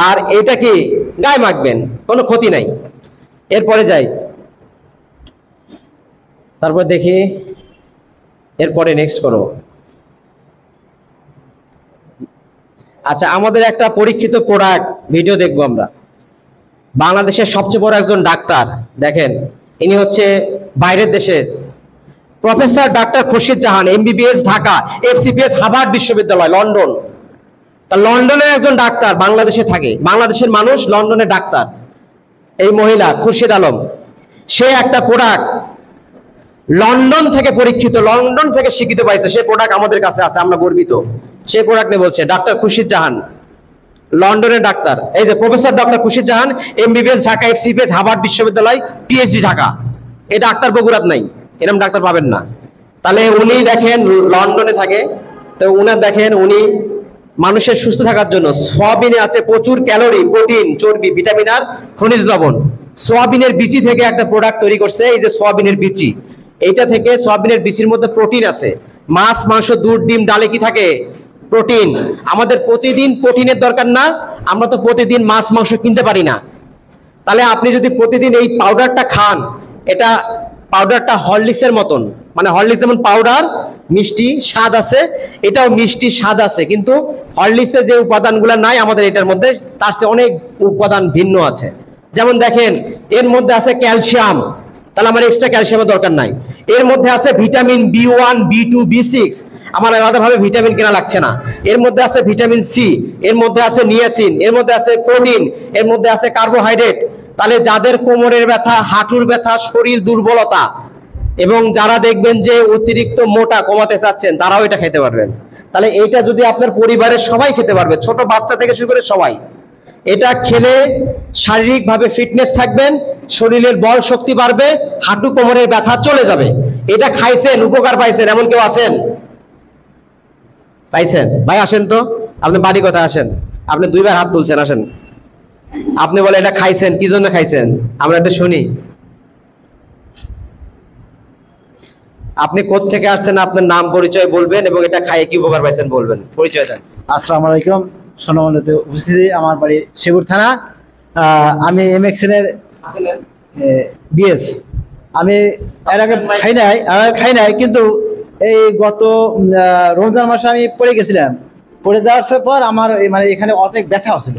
আর এটা কি গায়ে মাখবেন, কোনো ক্ষতি নাই। এরপরে যাই, তারপর দেখি এরপরে নেক্সট করো। আচ্ছা, আমাদের একটা পরীক্ষিত প্রোডাক্ট ভিডিও দেখবো আমরা। বাংলাদেশের সবচেয়ে বড় একজন ডাক্তার, দেখেন ইনি হচ্ছে বাইরের দেশের প্রফেসর ডাক্তার খুরশিদ জাহান, এমবিবিএস ঢাকা, এফসিপিএস হার্ভার্ড বিশ্ববিদ্যালয় লন্ডন। তা লন্ডনের একজন ডাক্তার বাংলাদেশে থাকে, বাংলাদেশের মানুষ লন্ডনে ডাক্তার, এই মহিলা খুরশিদ আলম, সে একটা প্রোডাক্ট লন্ডন থেকে পরীক্ষিত, লন্ডন থেকে শিক্ষিত পাইছে, সে প্রোডাক্ট আমাদের কাছে আছে, আমরা গর্বিত। সে প্রোডাক্ট নিয়ে বলছে ডাক্তার খুরশিদ জাহান, লন্ডনের ডাক্তার, এই যে প্রফেসর ডক্টর খুরশিদ জাহান, এমবিবিএস ঢাকা, এফসিপিএস হার্ভার্ড বিশ্ববিদ্যালয়, পিএইচডি ঢাকা। এই ডাক্তার বগুড়াত নাই, এরকম ডাক্তার পাবেন না। তাহলে উনি দেখেন লন্ডনে থাকে, তো উনার দেখেন উনি মানুষের সুস্থ থাকার জন্য সয়াবিনে আছে প্রচুর ক্যালোরি, প্রোটিন, চর্বি, ভিটামিন আর খনিজ লবণ। সয়াবিনের বিচি থেকে একটা প্রোডাক্ট তৈরি করছে, এই যে সয়াবিনের বিচি, এইটা থেকে সয়াবিনের বিচির মধ্যে প্রোটিন আছে। মাছ, মাংস, দুধ, ডিম, ডালে কি থাকে? প্রোটিন। আমাদের প্রতিদিন প্রোটিনের দরকার না, আমরা তো প্রতিদিন মাছ মাংস কিনতে পারি না। তাহলে আপনি যদি প্রতিদিন এই পাউডারটা খান, এটা পাউডারটা হরলিক্সের মতন, মানে হরলিক্স যেমন পাউডার মিষ্টি স্বাদ আছে, এটাও মিষ্টি স্বাদ আছে, কিন্তু হরলিক্সের যে উপাদানগুলো নাই আমাদের এটার মধ্যে, তার চেয়ে অনেক উপাদান ভিন্ন আছে। যেমন দেখেন এর মধ্যে আছে ক্যালসিয়াম, তাহলে আমার এক্সট্রা ক্যালসিয়ামের দরকার নাই। এর মধ্যে আছে ভিটামিন B1, B2, B6, আমার আলাদাভাবে ভিটামিন কেনা লাগছে না। এর মধ্যে আছে ভিটামিন সি, এর মধ্যে আছে নিয়াসিন, এর মধ্যে আছে প্রোটিন, এর মধ্যে আছে কার্বোহাইড্রেট। তাহলে যাদের কোমরের ব্যথা, হাঁটুর ব্যথা, শরীর দুর্বলতা, এবং যারা দেখবেন যে অতিরিক্ত মোটা কমাতে চাচ্ছেন, তারাও এটা খেতে পারবেন। তাহলে এইটা যদি আপনার পরিবারের সবাই খেতে পারবে, ছোট বাচ্চা থেকে শুরু করে সবাই, এটা খেলে শারীরিকভাবে ফিটনেস থাকবেন, শরীরের বল শক্তি বাড়বে, হাঁটু কোমরের ব্যথা চলে যাবে। এটা খাইছেন, উপকার পাইছেন, এমন কেউ আছেন? পাইছেন? ভাই আসেন তো, আপনি বাড়ি কথা আসেন, আপনি দুইবার হাত তুলছেন, আসেন। আপনি বলে এটা খাইছেন, কি জন্য খাইছেন আমরা এটা শুনি। আপনি কোত্থেকে আসছেন, আপনার নাম পরিচয় বলবেন এবং এটা খাইয়ে কি উপকার পাইছেন বলবেন, পরিচয় দেন। আসসালামু আলাইকুম, সোনামন্দিতে উপস্থিতি, আমার বাড়ি শেগুর থানা। আমি এমএক্সএন এর বিএস। আমি এর আগে খাই নাই, কিন্তু এই গত রমজান মাসে আমি পড়ে গেছিলাম। পড়ে যাওয়ার পর আমার মানে এখানে অনেক ব্যথা হচ্ছিল,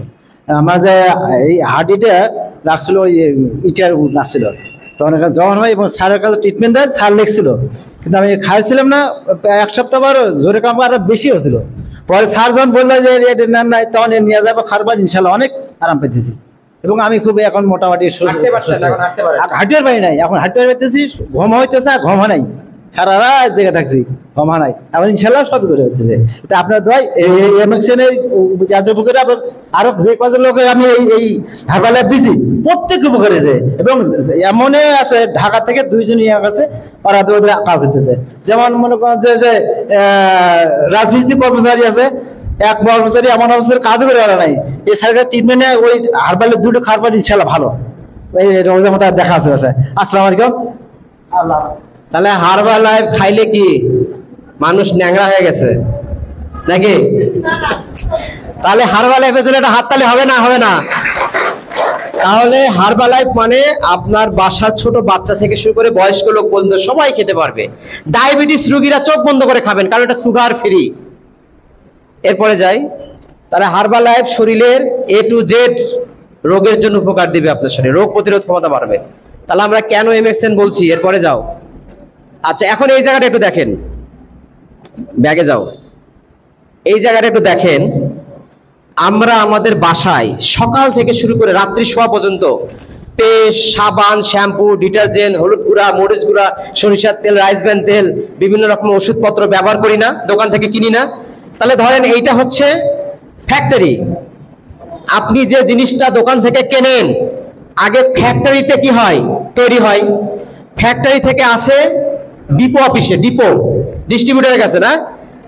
আমার যে এই হাড্ডিটা রাখছিল, ওই ইটার রাখছিল, তখন এখানে জ্বর হয় এবং স্যারের কাছে ট্রিটমেন্ট দেয়, স্যার লিখছিল, কিন্তু আমি খাইছিলাম না। এক সপ্তাহ পর জোরে কাম আরো বেশি হয়েছিল। পরে স্যার যখন বললো যে এটা নেন নাই, তখন নিয়ে যাবো, খারবার, ইনশাল্লাহ অনেক আরাম পেতেছি এবং আমি খুব এখন মোটামুটি হাঁটতে পারি নাই, এখন হাঁটতে পারতেছি, ঘুম হইতেছে, আর ঘুমা নাই, সারা রাত জেগে থাকছি, ঘুমা নাই, এখন ইনশাল্লাহ সবই করে হইতেছে। তা আপনার দোয়াই এমএক্সএন আরো যে কজন লোক আমি এই হারবাল দিছি, প্রত্যেক উপকার হয়েছে, এবং এমনই আছে ঢাকা থেকে দুইজন ইয়ে আছে, ওরা ওদের কাজ হইতেছে। যেমন মনে করেন যে রাজমিস্ত্রি কর্মচারী আছে, এক কর্মচারী এমন অবস্থার কাজ করে ওরা নাই, এই সার্ভিস ট্রিটমেন্টে ওই হারবালের দুটো খারবার ইনশাল্লাহ ভালো, এই রোজের মতো দেখা আছে। আসসালামু আলাইকুম। আল্লাহ। তাহলে হার্বাল লাইফ খাইলে কি মানুষ ন্যাংরা হয়ে গেছে নাকি? তাহলে হার্বাল লাইফের জন্য একটা হাততালি হবে না? হবে না? তাহলে হার্বাল লাইফ মানে আপনার বাসার ছোট বাচ্চা থেকে শুরু করে বয়স্ক লোক পর্যন্ত সবাই খেতে পারবে। ডায়াবেটিস রোগীরা চোখ বন্ধ করে খাবেন, কারণ এটা সুগার ফ্রি। এরপরে যাই, তাহলে হার্বাল লাইফ শরীরের A to Z রোগের জন্য উপকার দিবে, আপনার শরীরে রোগ প্রতিরোধ ক্ষমতা বাড়বে। তাহলে আমরা কেন এমএক্সএন বলছি, এরপরে যাও। আচ্ছা, এখন এই জায়গাটা একটু দেখেন, ব্যাগে যাও, এই জায়গাটা একটু দেখেন। আমরা আমাদের বাসায় সকাল থেকে শুরু করে রাত্রি শোয়া পর্যন্ত পেস্ট, সাবান, শ্যাম্পু, ডিটারজেন্ট, হলুদ গুঁড়া, মরিচ গুঁড়া, সরিষার তেল, রাইস ব্র্যান তেল, বিভিন্ন রকম ওষুধপত্র ব্যবহার করি না? দোকান থেকে কিনি না? তাহলে ধরেন এইটা হচ্ছে ফ্যাক্টরি। আপনি যে জিনিসটা দোকান থেকে কেনেন, আগে ফ্যাক্টরিতে কি হয়, তৈরি হয়, ফ্যাক্টরি থেকে আসে ডিপো অফিসে, ডিপো ডিস্ট্রিবিউটরের কাছে, না?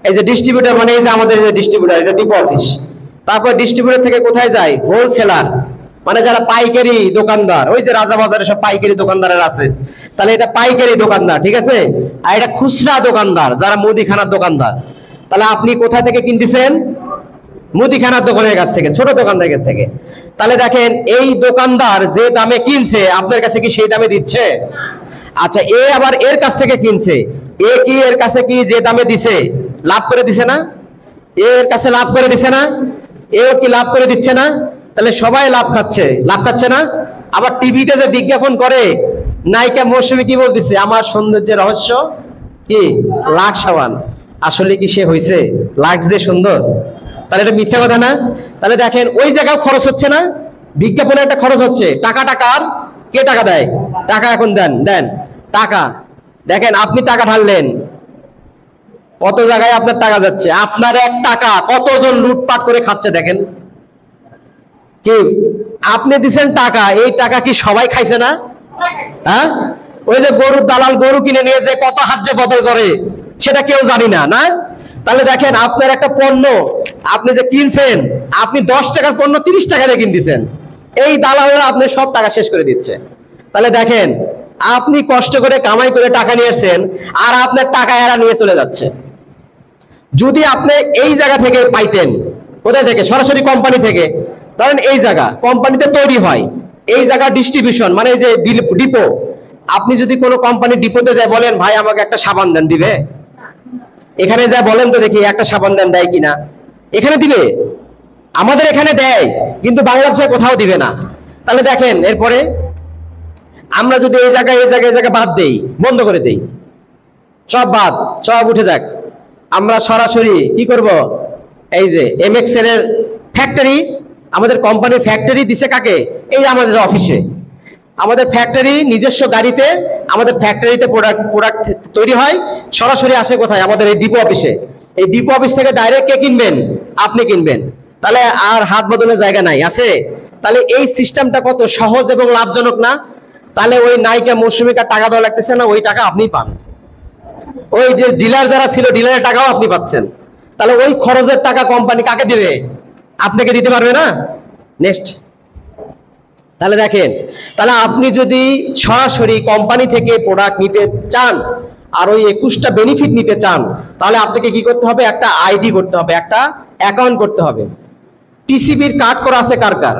এই যে ডিস্ট্রিবিউটর মানে এই যে আমাদের যে ডিস্ট্রিবিউটর, এটা ডিপো অফিস। তারপর ডিস্ট্রিবিউটর থেকে কোথায় যায়? হোলসেলার, মানে যারা পাইকারি দোকানদার, ওই যে রাজাবাজারে সব পাইকারি দোকানদারের আছে, তাহলে এটা পাইকারি দোকানদার, ঠিক আছে? আর এটা খুচরা দোকানদার, যারা মুদিখানার দোকানদার। তাহলে আপনি কোথা থেকে কিনতেছেন? মুদিখানার দোকানের কাছ থেকে, ছোট দোকানদারের কাছ থেকে। তাহলে দেখেন, এই দোকানদার যে দামে কিনছে, আপনার কাছে কি সেই দামে দিচ্ছে? আচ্ছা, এ আবার এর কাছ থেকে কিনছে, এ কি এর কাছে কি যে দামে দিছে লাভ করে দিছে না? এর কাছে লাভ করে দিছে না? এও কি লাভ করে দিচ্ছে না? তাহলে সবাই লাভ খাচ্ছে, লাভ খাচ্ছে না? আবার টিভিতে যে বিজ্ঞাপন করে, নায়িকা মৌসুমী কি বলতেছে, আমার সৌন্দর্যের রহস্য কি লাক্স সাবান। আসলে কি সে হইছে লাক্স দিয়ে সুন্দর? তাহলে এটা মিথ্যা কথা না? তাহলে দেখেন ওই জায়গায় খরচ হচ্ছে না, বিজ্ঞাপনে একটা খরচ হচ্ছে, টাকাটা কার? কে টাকা দেয়? টাকা এখন দেন দেন টাকা। দেখেন আপনি টাকা ঢাললেন, কত জায়গায় আপনার টাকা যাচ্ছে, আপনার এক টাকা কতজন লুটপাট করে খাচ্ছে দেখেন। কি আপনি দিচ্ছেন টাকা, এই টাকা কি সবাই খাইছে না? হ্যাঁ, ওই যে গরুর দালাল গরু কিনে নিয়ে যে কত হাত যে বদল করে সেটা কেউ জানি না, না? তাহলে দেখেন আপনার একটা পণ্য আপনি যে কিনছেন, আপনি 10 টাকার পণ্য 30 টাকা দিয়ে কিনতেছেন, এই দালালরা আপনার সব টাকা শেষ করে দিচ্ছে। তাহলে দেখেন আপনি কষ্ট করে কামাই করে টাকা নিয়ে এসেছেন, আর আপনার টাকা এরা নিয়ে চলে যাচ্ছে। যদি আপনি এই জায়গা থেকে পাইতেন, কোথায় থেকে? সরাসরি কোম্পানি থেকে। ধরেন এই জায়গা কোম্পানিতে তৈরি হয়, এই জায়গা ডিস্ট্রিবিউশন মানে এই যে ডিপো, আপনি যদি কোনো কোম্পানি ডিপোতে যায় বলেন ভাই আমাকে একটা সাবান দেন, দিবে? এখানে যা বলেন তো দেখি একটা সাবান দেন, দেয় কিনা? এখানে দিবে? আমাদের এখানে দেয়, কিন্তু বাংলাদেশে কোথাও দিবে না। তাহলে দেখেন এরপরে আমরা যদি এই জায়গায় এই জায়গায় এই জায়গায় বাদ দেই, বন্ধ করে দেই, সব বাদ, সব উঠে যাক, আমরা সরাসরি কি করব? এই যে এমএক্সএল এর ফ্যাক্টরি, আমাদের কোম্পানির ফ্যাক্টরি দিছে কাকে? এই আমাদের অফিসে, আমাদের ফ্যাক্টরি নিজস্ব গাড়িতে, আমাদের ফ্যাক্টরিতে প্রোডাক্ট তৈরি হয়, সরাসরি আসে কোথায়? আমাদের এই ডিপো অফিসে। এই ডিপো অফিস থেকে ডাইরেক্ট কে কিনবেন? আপনি কিনবেন। তাহলে আর হাত বদলের জায়গা নাই, আছে? তাহলে এই সিস্টেমটা কত সহজ এবং লাভজনক না? তাহলে ওই নায়িকা মৌসুমীকে টাকা দেওয়া লাগতেছে না, ওই টাকা আপনি পান। ওই যে ডিলার যারা ছিল, ডিলারের টাকাও আপনি পাচ্ছেন। তাহলে ওই খরচের টাকা কোম্পানি কাকে দিবে? আপনাকে দিতে পারবে না? নেক্সট। তাহলে দেখেন, তাহলে আপনি যদি সরাসরি কোম্পানি থেকে প্রোডাক্ট নিতে চান আর ওই 21টা বেনিফিট নিতে চান, তাহলে আপনাকে কি করতে হবে? একটা আইডি করতে হবে, একটা অ্যাকাউন্ট করতে হবে। টিসিবির কার্ড করা আছে কার কার?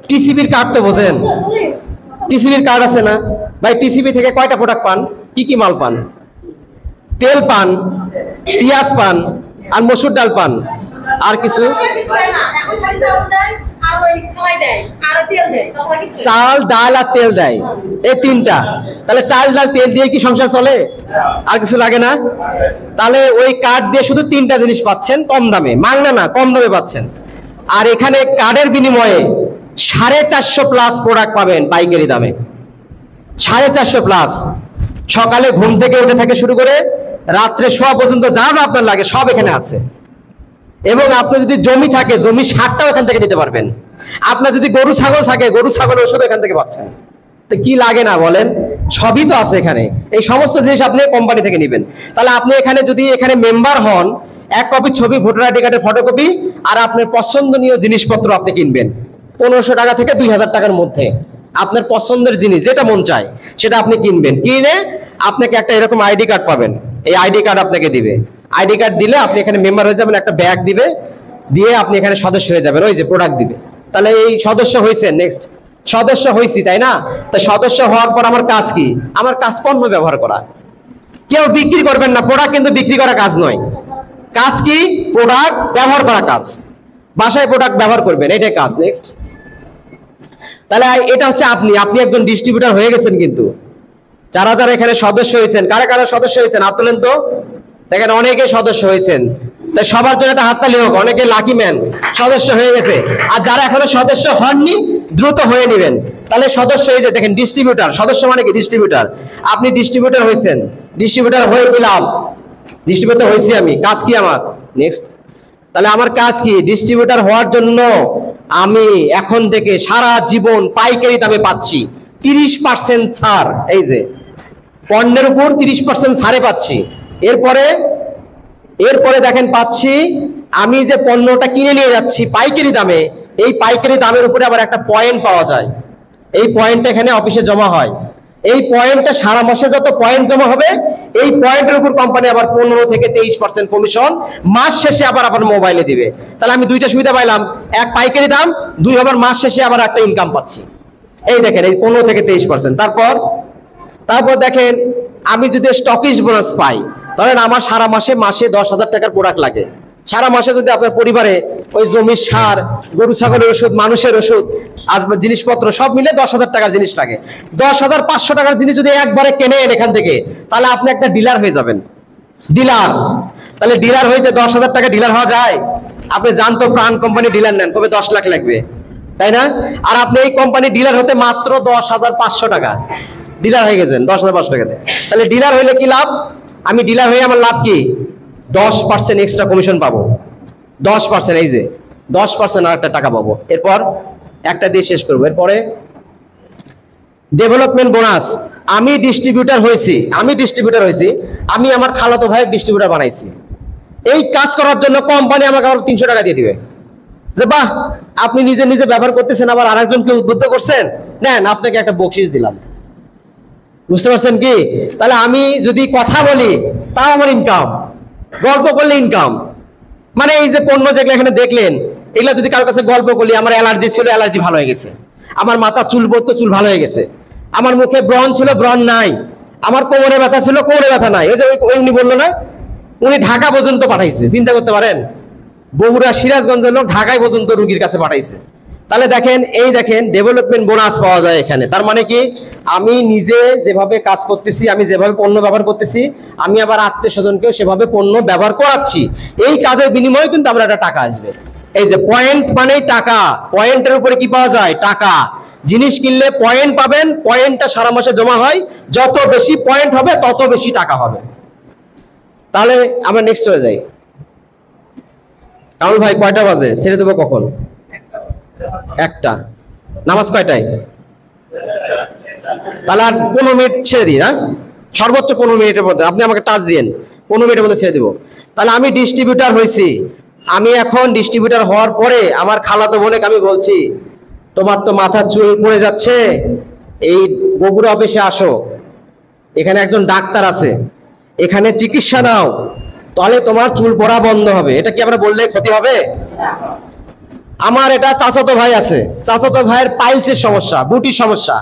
টিসিবির কার্ড তো বোঝেন, টিসিবির কার্ড আছে না ভাই? টিসিবি থেকে কয়টা প্রোডাক্ট পান? কি কি মাল পান? তেল পান, পেঁয়াজ পান, আর মসুর ডাল পান, আর কিছু? চাল ডাল আর তেল দেয়, এই তিনটা। তাহলে চাল ডাল তেল দিয়ে কি সংসার চলে? আর কিছু লাগে না? তাহলে ওই কার্ড দিয়ে শুধু 3টা জিনিস পাচ্ছেন কম দামে, মাংনা না, কম দামে পাচ্ছেন। আর এখানে কার্ডের বিনিময়ে 450 প্লাস প্রোডাক্ট পাবেন পাইকারি দামে, 450 প্লাস। সকালে ঘুম থেকে উঠে থেকে শুরু করে রাত্রে শোয়া পর্যন্ত যা যা আপনার লাগে সব এখানে আছে। এবং আপনার যদি জমি থাকে, জমি সারটাও এখান থেকে দিতে পারবেন। আপনার যদি গরু ছাগল থাকে, গরু ছাগলের ওষুধ এখান থেকে পাচ্ছেন। তো কি লাগে না বলেন? সবই তো আছে এখানে। এই সমস্ত জিনিস আপনি কোম্পানি থেকে নেবেন। তাহলে আপনি এখানে যদি এখানে মেম্বার হন, 1 কপি ছবি, ভোটার আইডি কার্ডের ফটোকপি, আর আপনার পছন্দনীয় জিনিসপত্র আপনি কিনবেন 1500 টাকা থেকে 2000 টাকার মধ্যে। আপনার পছন্দের জিনিস যেটা মন চায় সেটা আপনি কিনবেন, কিনে আপনাকে একটা এরকম আইডি কার্ড পাবেন, এই আইডি কার্ড আপনাকে দিবে। আইডি কার্ড দিলে আপনি এখানে মেম্বার হয়ে যাবেন, একটা ব্যাগ দিবে, দিয়ে আপনি এখানে সদস্য হয়ে যাবেন, ওই যে প্রোডাক্ট দিবে। তাহলে এই সদস্য হয়েছেন, নেক্সট সদস্য হয়েছি, তাই না? তো সদস্য হওয়ার পর আমার কাজ কি? আমার কাজ পণ্য ব্যবহার করা। কেউ বিক্রি করবেন না, প্রোডাক্ট কিন্তু বিক্রি করা কাজ নয়। কাজ কি? প্রোডাক্ট ব্যবহার করা কাজ। বাসায় প্রোডাক্ট ব্যবহার করবেন, এটাই কাজ। নেক্সট। তাহলে এটা হচ্ছে আপনি একজন ডিস্ট্রিবিউটর হয়ে গেছেন। কিন্তু যারা যারা এখানে সদস্য হয়েছেন, কারা কারা সদস্য হয়েছেন হাত তোলেন তো। দেখেন অনেকে সদস্য হয়েছেন, তাই সবার জন্য একটা হাততালি হোক। অনেকে লাকি ম্যান, সদস্য হয়ে গেছে। আর যারা এখনো সদস্য হননি, দ্রুত হয়ে নেবেন। তাহলে সদস্য হয়ে যায়, দেখেন ডিস্ট্রিবিউটর, সদস্য মানে কি? ডিস্ট্রিবিউটর। আপনি ডিস্ট্রিবিউটর হয়েছেন, ডিস্ট্রিবিউটর হয়ে কি লাভ? ডিস্ট্রিবিউটর হয়েছি আমি, কাজ কি আমার? নেক্সট। তাহলে আমার কাজ কি? ডিস্ট্রিবিউটর হওয়ার জন্য আমি এখন থেকে সারা জীবন পাইকারি দামে পাচ্ছি 30% ছাড়। এই যে পণ্যের উপর 30% ছাড়ে পাচ্ছি। এরপরে দেখেন পাচ্ছি আমি যে পণ্যটা কিনে নিয়ে যাচ্ছি পাইকারি দামে, এই পাইকারি দামের উপরে আবার একটা পয়েন্ট পাওয়া যায়। এই পয়েন্টটা এখানে অফিসে জমা হয়। এই পয়েন্টটা সারা মাসে যত পয়েন্ট জমা হবে, এই পয়েন্টের উপর কোম্পানি আবার 15 থেকে 23% কমিশন মাস শেষে আবার মোবাইলে দিবে। তাহলে আমি 2টা সুবিধা পাইলাম, এক পাইকারি দাম, 2 আবার মাস শেষে আবার একটা ইনকাম পাচ্ছি। এই দেখেন এই 15 থেকে 23%। তারপর দেখেন আমি যদি স্টকিশ বোনাস পাই, ধরেন আমার সারা মাসে 10,000 টাকার প্রোডাক্ট লাগে। সারা মাসে যদি আপনার পরিবারে ওই জমির সার, গরু ছাগলের ওষুধ, মানুষের ওষুধ, জিনিসপত্র সব মিলে 10,000 টাকার জিনিস লাগে। 10,500 টাকার জিনিস যদি একবারে কেনেন এখান থেকে, তাহলে আপনি একটা ডিলার হয়ে যাবেন। ডিলার। তাহলে ডিলার হইতে 10,000 টাকা ডিলার হওয়া যায়? আপনি জানতো প্রাণ কোম্পানি ডিলার নেন কবে 10 লাখ লাগবে, তাই না? আর আপনি এই কোম্পানি ডিলার হতে মাত্র 10,500 টাকা ডিলার হয়ে গেছেন 10,500 টাকাতে। তাহলে ডিলার হইলে কি লাভ? আমি ডিলার হয়ে আমার লাভ কি? 10% এক্সট্রা কমিশন পাবো, 10%, এই যে 10% আর একটা টাকা পাবো। এরপর একটা দিয়ে শেষ করবো। এরপরে ডেভেলপমেন্ট বোনাস। আমি ডিস্ট্রিবিউটার হয়েছি, আমি আমার খালাতো ভাইয়ের ডিস্ট্রিবিউটার বানাইছি। এই কাজ করার জন্য কোম্পানি আমাকে আবার 300 টাকা দিয়ে দিবে, যে বাহ আপনি নিজে নিজে ব্যবহার করতেছেন, আবার আরেকজনকে উদ্বুদ্ধ করছেন, নেন আপনাকে একটা বকশিস দিলাম। বুঝতে পারছেন কি? তাহলে আমি যদি কথা বলি তাও আমার ইনকাম, গল্প করলে ইনকাম। মানে এই যে পণ্য যেগুলো এখানে দেখলেন, এগুলো যদি কারোর কাছে গল্প করলি, আমার অ্যালার্জি ছিল, অ্যালার্জি ভালো হয়ে গেছে, আমার মাথা চুল পড়তো, চুল ভালো হয়ে গেছে, আমার মুখে ব্রণ ছিল, ব্রণ নাই, আমার কোমরে ব্যথা ছিল, কোমরে ব্যথা নাই। এই যে উনি বললো না, উনি ঢাকা পর্যন্ত পাঠাইছে, চিন্তা করতে পারেন, বগুড়া সিরাজগঞ্জের লোক ঢাকায় পর্যন্ত রুগীর কাছে পাঠাইছে। তাহলে দেখেন, এই দেখেন ডেভেলপমেন্ট বোনাস পাওয়া যায় এখানে। তার মানে কি, আমি নিজে যেভাবে কাজ করতেছি, আমি যেভাবে পণ্য ব্যবহার করতেছি, আমি আবার আত্মীয় স্বজনকেও সেভাবে পণ্য ব্যবহার করাচ্ছি। এই কাজের বিনিময়ে কিন্তু আমরা একটা টাকা আসবে। এই যে পয়েন্ট মানেই টাকা, পয়েন্টের উপরে কি পাওয়া যায়? টাকা। জিনিস কিনলে পয়েন্ট পাবেন, পয়েন্টটা সারা মাসে জমা হয়, যত বেশি পয়েন্ট হবে তত বেশি টাকা হবে। তাহলে আমরা নেক্সট হয়ে যাই। কামরুল ভাই কয়টা বাজে? ছেড়ে দেবো কখন? একটা। নামাজ কয়টায়? তাহলে আর 15 মিনিট ছেড়ে দিই, হ্যাঁ, সর্বোচ্চ 15 মিনিটের মধ্যে আপনি আমাকে টাচ দিয়েন, 15 মিনিটের মধ্যে ছেড়ে দিব। তাহলে আমি ডিস্ট্রিবিউটার হয়েছি। আমি এখন ডিস্ট্রিবিউটার হওয়ার পরে আমার খালাতো বোনকে আমি বলছি, তোমার তো মাথার চুল পড়ে যাচ্ছে, এই বগুড়া অফিসে আসো, এখানে একজন ডাক্তার আছে, এখানে চিকিৎসা নাও, তাহলে তোমার চুল পড়া বন্ধ হবে। এটা কি আমরা বললে ক্ষতি হবে? আমার এটা চাচাতো ভাই আছে, চাচাতো ভাইয়ের পাইলসের সমস্যা, বুটির সমস্যা।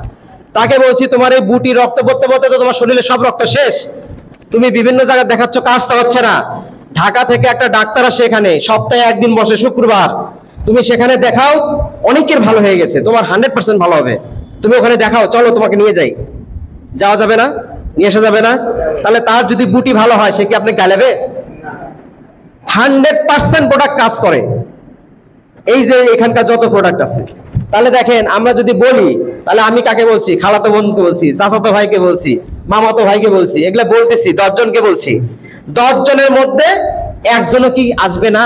তাকে বলছি, তোমার এই বুটি রক্ত পড়তে পড়তে তো তোমার শরীরে সব রক্ত শেষ, তুমি বিভিন্ন জায়গায় দেখাচ্ছ, কাজ তো হচ্ছে না। ঢাকা থেকে একটা ডাক্তার আসে এখানে, সপ্তাহে একদিন বসে, শুক্রবার, তুমি সেখানে দেখাও, অনেকের ভালো হয়ে গেছে, তোমার 100% ভালো হবে, তুমি ওখানে দেখাও, চলো তোমাকে নিয়ে যাই। যাওয়া যাবে না? নিয়ে আসা যাবে না? তাহলে তার যদি বুটি ভালো হয়, সে কি আপনি গালেবে? 100% প্রোডাক্ট কাজ করে, এই যে এখানকার যত প্রোডাক্ট আছে। তাহলে দেখেন, আমরা যদি বলি, তাহলে আমি কাকে বলছি? খালাতো বোনকে বলছি, চাচাতো ভাইকে বলছি, মামাতো ভাইকে বলছি, এগুলা বলতেছি, 10 জনকে বলছি। 10 জনের মধ্যে একজনও কি আসবে না?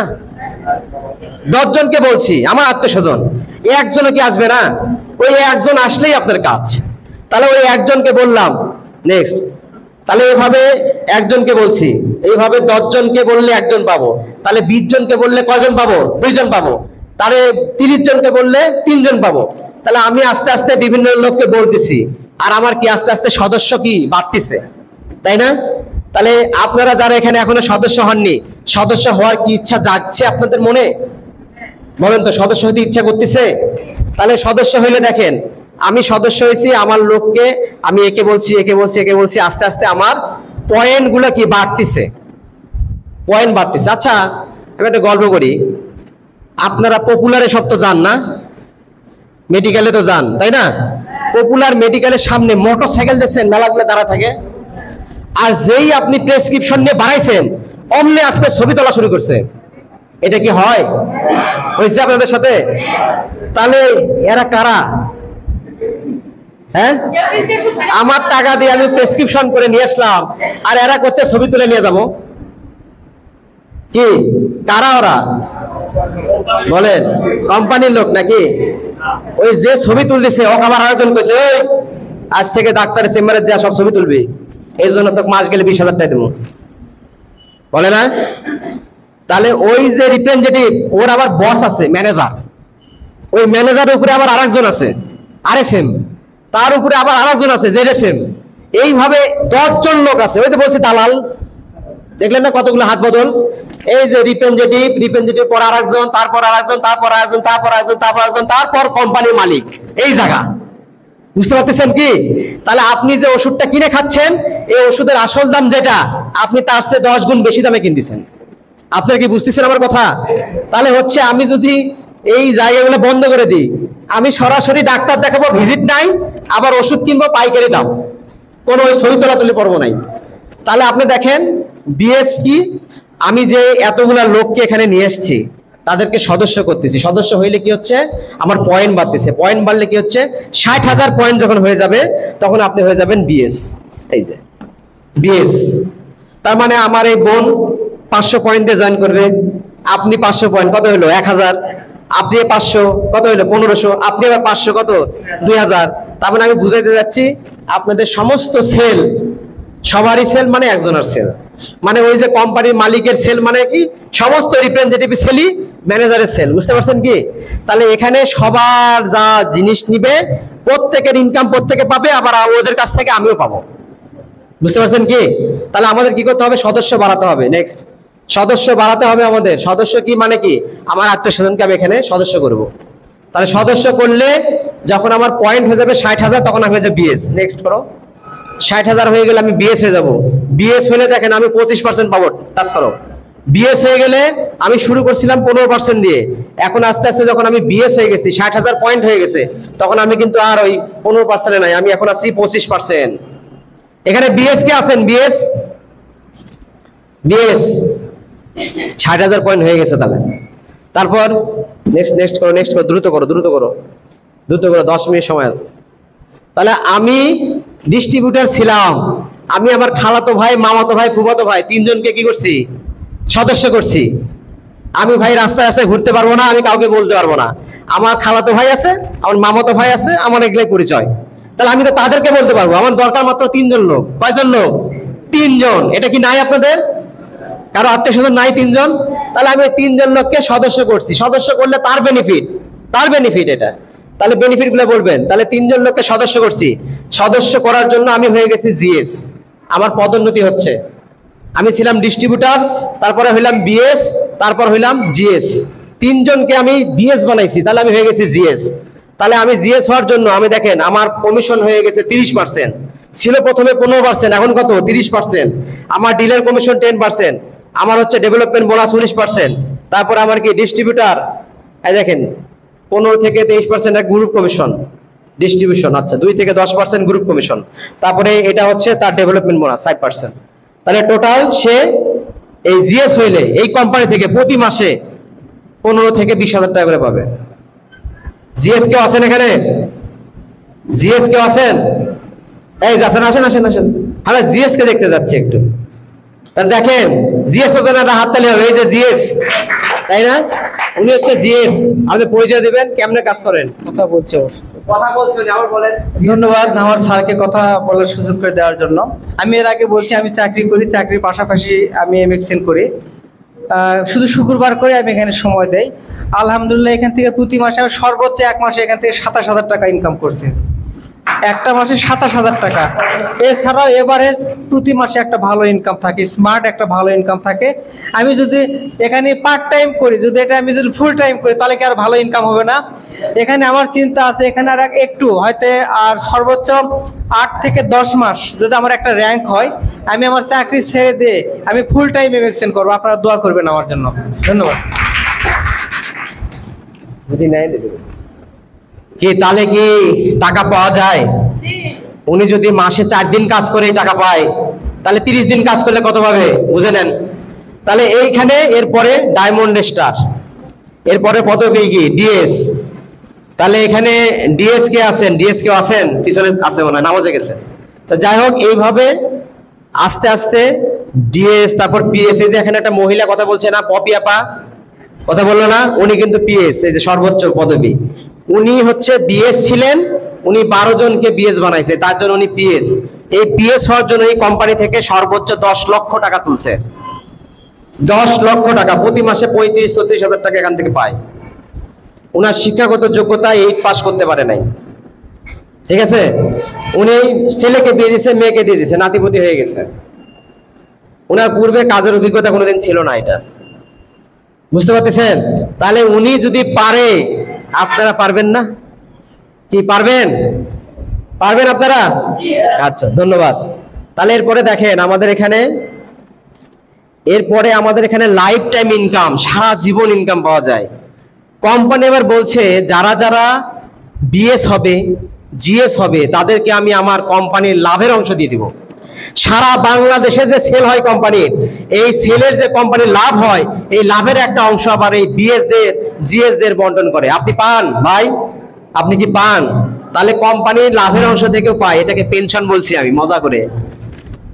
10 জনকে বলছি, আমার আত্মীয় স্বজন, একজনও কি আসবে না? ওই একজন আসলেই আপনার কাজ। তাহলে ওই একজনকে বললাম, নেক্সট। তাহলে এভাবে একজনকে বলছি, এইভাবে 10 জনকে বললে একজন পাবো, তাহলে 20 জনকে বললে কয়জন পাবো? 2 জন পাবো। তাহলে 30 জনকে বললে 3 জন পাবো। তাহলে আমি আস্তে আস্তে বিভিন্ন লোককে বলতেছি, আর আমার কি আস্তে আস্তে সদস্য কি বাড়তেছে, তাই না? তাহলে আপনারা যারা এখানে এখনো সদস্য হননি, সদস্য হওয়ার কি ইচ্ছা জাগছে আপনাদের মনে? বলেন তো, সদস্য হতে ইচ্ছা করতেছে? তাহলে সদস্য হইলে দেখেন, আমি সদস্য হয়েছি, আমার লোককে আমি একে বলছি, একে বলছি, একে বলছি, আস্তে আস্তে আমার পয়েন্ট গুলো কি বাড়তেছে, পয়েন্ট বাড়তেছে। আচ্ছা, আমি একটা গল্প করি। আপনারা পপুলারে সব তো যান না, মেডিকেলে তো যান, তাই না? পপুলার মেডিকেলের সামনে মোটরসাইকেল দেখছেন মেলাগুলো দাঁড়া থাকে, আর যেই আপনি প্রেসক্রিপশন নিয়ে বাড়াইছেন, অমনি আজকে ছবি তোলা শুরু করছে। এটা কি হয়? হয়েছে আপনাদের সাথে? তাহলে এরা কারা? হ্যাঁ, আমার টাকা দিয়ে আমি প্রেসক্রিপশন করে নিয়ে আসলাম, আর এরা করছে ছবি তুলে নিয়ে যাব। কি কারা ওরা? বলেন, কোম্পানির লোক নাকি? ওই যে ছবি তুলতেছে, ও আবার আরেকজন কইছে, ওই আজ থেকে ডাক্তারের চেম্বারে যা সব ছবি তুলবি, এই জন্য তো মাস গেলে 20,000 টাকা দেবো, বলে না? তাহলে ওই যে রিপ্রেজেন্টেটিভ, ওর আবার বস আছে, ম্যানেজার, ওই ম্যানেজারের উপরে আবার আরেকজন আছে RSM, তার উপরে আবার আরেকজন আছে ZSM, এইভাবে 10 জন লোক আছে। ওই যে বলছি দালাল, দেখলেন না কতগুলো হাত বদল? এই যে রিপ্রেজেন্টেটিভ পর আরেকজন, তারপর আরেকজন, তারপর আরেকজন, তারপর আরেকজন, তারপর আরেকজন, তারপর কোম্পানির মালিক, এই জায়গা। বুঝতে পারতেছেন কি? তাহলে আপনি যে ওষুধটা কিনে খাচ্ছেন, এই ওষুধের আসল দাম যেটা, আপনি তার চেয়ে 10 গুণ বেশি দামে কিনতেছেন। আপনারা কি বুঝতেছেন আমার কথা? তাহলে হচ্ছে, আমি যদি এই জায়গাগুলো বন্ধ করে দিই, আমি সরাসরি ডাক্তার দেখাবো, ভিজিট নাই, আবার ওষুধ কিনবো পাইকারি দাম, কোনো ওই ছবি তোলাতুলি পর্ব নাই। তাহলে আপনি দেখেন, বিএস কি? আমি যে এতগুলা লোককে এখানে নিয়ে এসেছি তাদেরকে সদস্য করতেছি। সদস্য হইলে কি হচ্ছে, আমার পয়েন্ট বাড়তেছে। পয়েন্ট বাড়লে কি হচ্ছে, 60,000 পয়েন্ট যখন হয়ে যাবে তখন আপনি হয়ে যাবেন বিএস। এই যে বিএস, তার মানে আমার এই বোন 500 পয়েন্টে জয়েন করবে। আপনি 500 পয়েন্ট, কত হলো 1000। আপনি 500, কত হলো 1500। আপনি আবার 500, কত 2000। তার মানে আমি বুঝাইতে যাচ্ছি আপনাদের সমস্ত সেল, সবারই সেল মানে একজনের সেল, মানে ওই যে কোম্পানির মালিকের সেল মানে কি, সমস্ত রিপ্রেজেন্টেটিভ সেলই ম্যানেজারের সেল। বুঝতে পারছেন কি? তাহলে এখানে সবার যা জিনিস নিবে প্রত্যেকের ইনকাম প্রত্যেকে পাবে, আবার ওদের কাছ থেকে আমিও পাবো। বুঝতে পারছেন কি? তাহলে আমাদের কি করতে হবে, সদস্য বাড়াতে হবে। নেক্সট, সদস্য বাড়াতে হবে আমাদের। সদস্য কি মানে কি, আমার আত্মীয় স্বজনকে আমি এখানে সদস্য করব। তাহলে সদস্য করলে যখন আমার পয়েন্ট হয়ে যাবে 60,000 তখন আমি হয়ে যাবে বিএস। নেক্সট করো, 60,000 হয়ে গেলে আমি বিএস হয়ে যাব। বিএস হলে দেখেন আমি 25% পাবো। টাচ করো। বিএস হয়ে গেলে আমি শুরু করছিলাম 15% দিয়ে, এখন আস্তে আস্তে যখন আমি বিএস হয়ে গেছি, 60,000 পয়েন্ট হয়ে গেছে, তখন আমি কিন্তু আর ওই 15% নাই, আমি এখন আছি 25%। এখানে বিএস কে আছেন? বিএস, বিএস 60,000 পয়েন্ট হয়ে গেছে। তাহলে তারপর নেক্সট, নেক্সট করো, নেক্সট করো, দ্রুত করো, দ্রুত করো, দ্রুত করো, 10 মিনিট সময় আছে। তাহলে আমি ডিস্ট্রিবিউটর ছিলাম, আমি আমার খালাতো ভাই, মামাতো ভাই, ফুফাতো ভাই তিনজনকে কি করছি, সদস্য করছি। আমি ভাই রাস্তায় রাস্তায় ঘুরতে পারবো না, আমি কাউকে বলতে পারবো না। আমার খালাতো ভাই আছে, আমার মামাতো ভাই আছে, আমার এগুলাই পরিচয়। তাহলে আমি তো তাদেরকে বলতে পারবো। আমার দরকার মাত্র 3জন লোক। কয়জন লোক? 3জন। এটা কি নাই আপনাদের কারো আত্মীয় স্বজন নাই 3জন? তাহলে আমি 3জন লোককে সদস্য করছি। সদস্য করলে তার বেনিফিট, তার বেনিফিট এটা। তাহলে বেনিফিট গুলো বলবেন। তাহলে 3জন লোককে সদস্য করছি। সদস্য করার জন্য আমি হয়ে গেছি জিএস। আমার পদোন্নতি হচ্ছে। আমি ছিলাম ডিস্ট্রিবিউটর, তারপরে হইলাম বিএস, তারপর হইলাম জিএস। 3জনকে আমি বিএস বানাইছি, তাহলে আমি হয়ে গেছি জিএস। তাহলে আমি জিএস হওয়ার জন্য আমি দেখেন আমার কমিশন হয়ে গেছে 30%। ছিল প্রথমে 15%, এখন কত 30%। আমার ডিলার কমিশন 10%। আমার হচ্ছে ডেভেলপমেন্ট বোনাস 19%। তারপর আমার কি ডিস্ট্রিবিউটর, এই দেখেন 15 থেকে 23% গ্রুপ কমিশন ডিস্ট্রিবিউশন। আচ্ছা, 2 থেকে 10% গ্রুপ কমিশন। তারপরে এটা হচ্ছে তার ডেভেলপমেন্ট বোনাস 5%। তাহলে টোটাল সে এই জিএস হইলে এই কোম্পানি থেকে প্রতি মাসে 15 থেকে 20,000 টাকা করে পাবে। জিএস কেউ আছেন এখানে? জিএস কেউ আছেন? এই যাচ্ছেন, আসেন আসেন আসেন, আমরা জিএস কে দেখতে যাচ্ছি একটু। তাহলে দেখেন জিএস ওজনের একটা হাততালি হবে। এই যে জিএস, তাই না? উনি হচ্ছে জিএস। আপনি পরিচয় দিবেন, কেমনে কাজ করেন? কথা বলছে ওর। কথা বলছেন, আবার বলেন। ধন্যবাদ আমার স্যারকে কথা বলার সুযোগ করে দেওয়ার জন্য। আমি এর আগে বলছি আমি চাকরি করি, চাকরির পাশাপাশি আমি এমএক্সএন করি। শুধু শুক্রবার করে আমি এখানে সময় দেই। আলহামদুলিল্লাহ এখান থেকে প্রতি মাসে আমি সর্বোচ্চ এক মাসে এখান থেকে 27,000 টাকা ইনকাম করছি। একটা মাসে 27,000 টাকা। এছাড়াও এভারেজ প্রতি মাসে একটা ভালো ইনকাম থাকে, স্মার্ট একটা ভালো ইনকাম থাকে। আমি যদি এখানে পার্ট টাইম করি, যদি এটা আমি যদি ফুল টাইম করি, তাহলে কি আর ভালো ইনকাম হবে না? এখানে আমার চিন্তা আছে, এখানে আর একটু হয়তো আর সর্বোচ্চ 8 থেকে 10 মাস যদি আমার একটা র্যাঙ্ক হয়, আমি আমার চাকরি ছেড়ে দিয়ে আমি ফুল টাইম এমএক্সএন করবো। আপনারা দোয়া করবেন আমার জন্য। ধন্যবাদ। যদি নেয় দিয়ে দেবেন। কি তাহলে কি টাকা পাওয়া যায়? উনি যদি মাসে 4 দিন কাজ করে টাকা পায়, তাহলে 30 দিন কাজ করলে কত পাবে বুঝে নেন। তাহলে এইখানে এরপরে ডায়মন্ড স্টার, এরপরে পদবী কি ডিএস। তাহলে এখানে ডিএস কে আছেন? ডিএস কেউ আছেন? পিছনে আছে মনে হয়, নামাজে গেছে। তো যাই হোক, এইভাবে আস্তে আস্তে ডিএস, তারপর পিএস। এই যে এখানে একটা মহিলা কথা বলছে না, পপি আপা কথা বললো না, উনি কিন্তু পিএস, এই যে সর্বোচ্চ পদবী। উনি হচ্ছে বিএস ছিলেন, উনি 12 জনকে বিএস বানাইছে, তার জন্য উনি পিএস। এই পিএস হওয়ার জন্য এই কোম্পানি থেকে সর্বোচ্চ 10 লক্ষ টাকা তুলছে। 10 লক্ষ টাকা প্রতি মাসে 35-36 হাজার টাকা এখান থেকে পায়। উনার শিক্ষাগত যোগ্যতা 8 পাস করতে পারে নাই, ঠিক আছে? উনি ছেলেকে দিয়ে দিছে, মেয়েকে দিয়ে দিছে, নাতিপতি হয়ে গেছে। উনার পূর্বে কাজের অভিজ্ঞতা কোনোদিন ছিল না। এটা বুঝতে পারতেছেন? তাহলে উনি যদি পারে, আপনারা পারবেন না? কি পারবেন? পারবেন আপনারা? আচ্ছা, ধন্যবাদ। তাহলে এরপরে দেখেন আমাদের এখানে, এরপরে আমাদের এখানে লাইফ টাইম ইনকাম, সারা জীবন ইনকাম পাওয়া যায়। কোম্পানি এবার বলছে যারা যারা বিএস হবে, জিএস হবে, তাদেরকে আমি আমার কোম্পানির লাভের অংশ দিয়ে দিব। সারা বাংলাদেশে যে সেল হয় কোম্পানির, এই সেলের যে কোম্পানির লাভ হয়, এই লাভের একটা অংশ আবার এই বিএস দের জিএস দের বন্টন করে। আপনি পান ভাই? আপনি কি পান? তাহলে কোম্পানির লাভের অংশ থেকেও পায়, এটাকে পেনশন বলছি আমি মজা করে,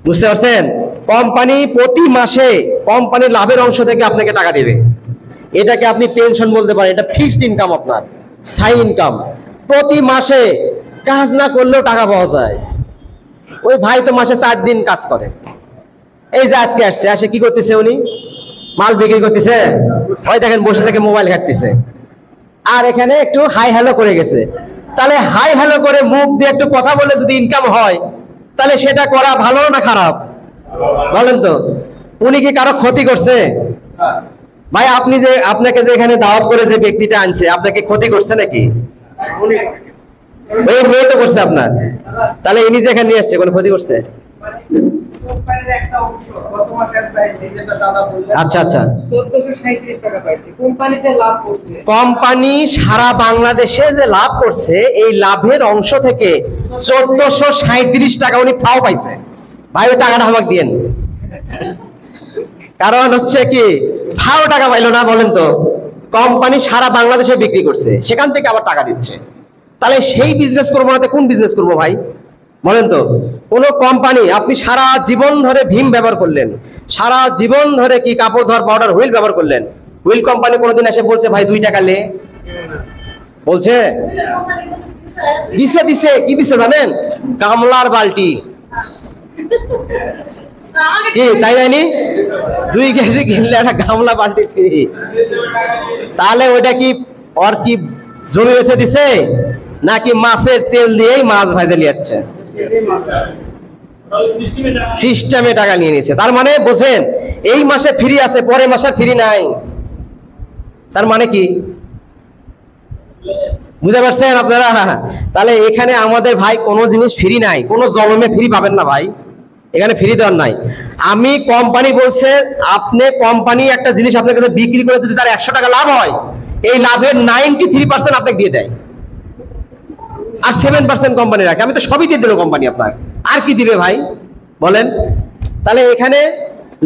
বুঝতে পারছেন? কোম্পানি প্রতি মাসে কোম্পানির লাভের অংশ থেকে আপনাকে টাকা দিবে, এটাকে আপনি পেনশন বলতে পারেন। এটা ফিক্সড ইনকাম, আপনার স্থায়ী ইনকাম। প্রতি মাসে কাজ না করলেও টাকা পাওয়া যায়। ওই ভাই তো মাসে 4 দিন কাজ করে, এই যে আজকে আসছে, আসে কি করতেছে উনি? মাল বিক্রি করতেছে। ওই দেখেন বসে থেকে মোবাইল ঘাটতেছে, আর এখানে একটু হাই হ্যালো করে গেছে। তাহলে হাই হ্যালো করে মুখ দিয়ে একটু কথা বলে যদি ইনকাম হয়, তাহলে সেটা করা ভালো না খারাপ বলেন তো? উনি কি কারো ক্ষতি করছে? ভাই আপনি যে, আপনাকে যে এখানে দাওয়াত করে যে ব্যক্তিটা আনছে, আপনাকে ক্ষতি করছে নাকি? ওই মেয়ে তো করছে আপনার। তাহলে ইনি যে এখানে নিয়ে আসছে, কোনো ক্ষতি করছে? আচ্ছা আচ্ছা, কোম্পানি সারা বাংলাদেশে যে লাভ করছে, এই লাভের অংশ থেকে 1437 টাকা উনি ফাও পাইছে। ভাই ওই টাকাটা আমাকে দিয়েন। কারণ হচ্ছে কি, ফাও টাকা পাইলো না বলেন তো? কোম্পানি সারা বাংলাদেশে বিক্রি করছে, সেখান থেকে আবার টাকা দিচ্ছে। তাহলে সেই বিজনেস করবো না, কোন বিজনেস করবো ভাই বলেন তো? কোন কোম্পানি, আপনি সারা জীবন ধরে ভীম ব্যবহার করলেন, সারা জীবন ধরে কি কাপড় ধোয়ার পাউডার হুইল ব্যবহার করলেন, হুইল কোম্পানি কোনোদিন এসে বলছে ভাই 2 টাকা লে? বলছে? দিছে দিছে, কি দিছে জানেন? গামলার বালতি। কি তাই জানি 2 কেজি কিনলে একটা গামলা বালতি ফ্রি। তাহলে ওইটা কি ওর কি জমি বেচে দিছে, নাকি মাছের তেল দিয়েই মাছ ভাজে লিয়াচ্ছে? সিস্টেমে টাকা নিয়ে নিছে। তার মানে বোঝেন, এই মাসে ফ্রি আছে, পরের মাসে ফ্রি নাই। তার মানে কি বুঝতে পারছেন আপনারা? তাহলে এখানে আমাদের ভাই কোনো জিনিস ফ্রি নাই, কোনো জলমে ফ্রি পাবেন না ভাই, এখানে ফ্রি দেওয়ার নাই। আমি কোম্পানি বলছে, আপনি কোম্পানি একটা জিনিস আপনার কাছে বিক্রি করে যদি তার 100 টাকা লাভ হয়, এই লাভের 93% আপনাকে দিয়ে দেয়, আর 7% কোম্পানি রাখে। আমি তো সবই দিয়ে দিল কোম্পানি আপনার, আর কি দিবে ভাই বলেন? তাহলে এখানে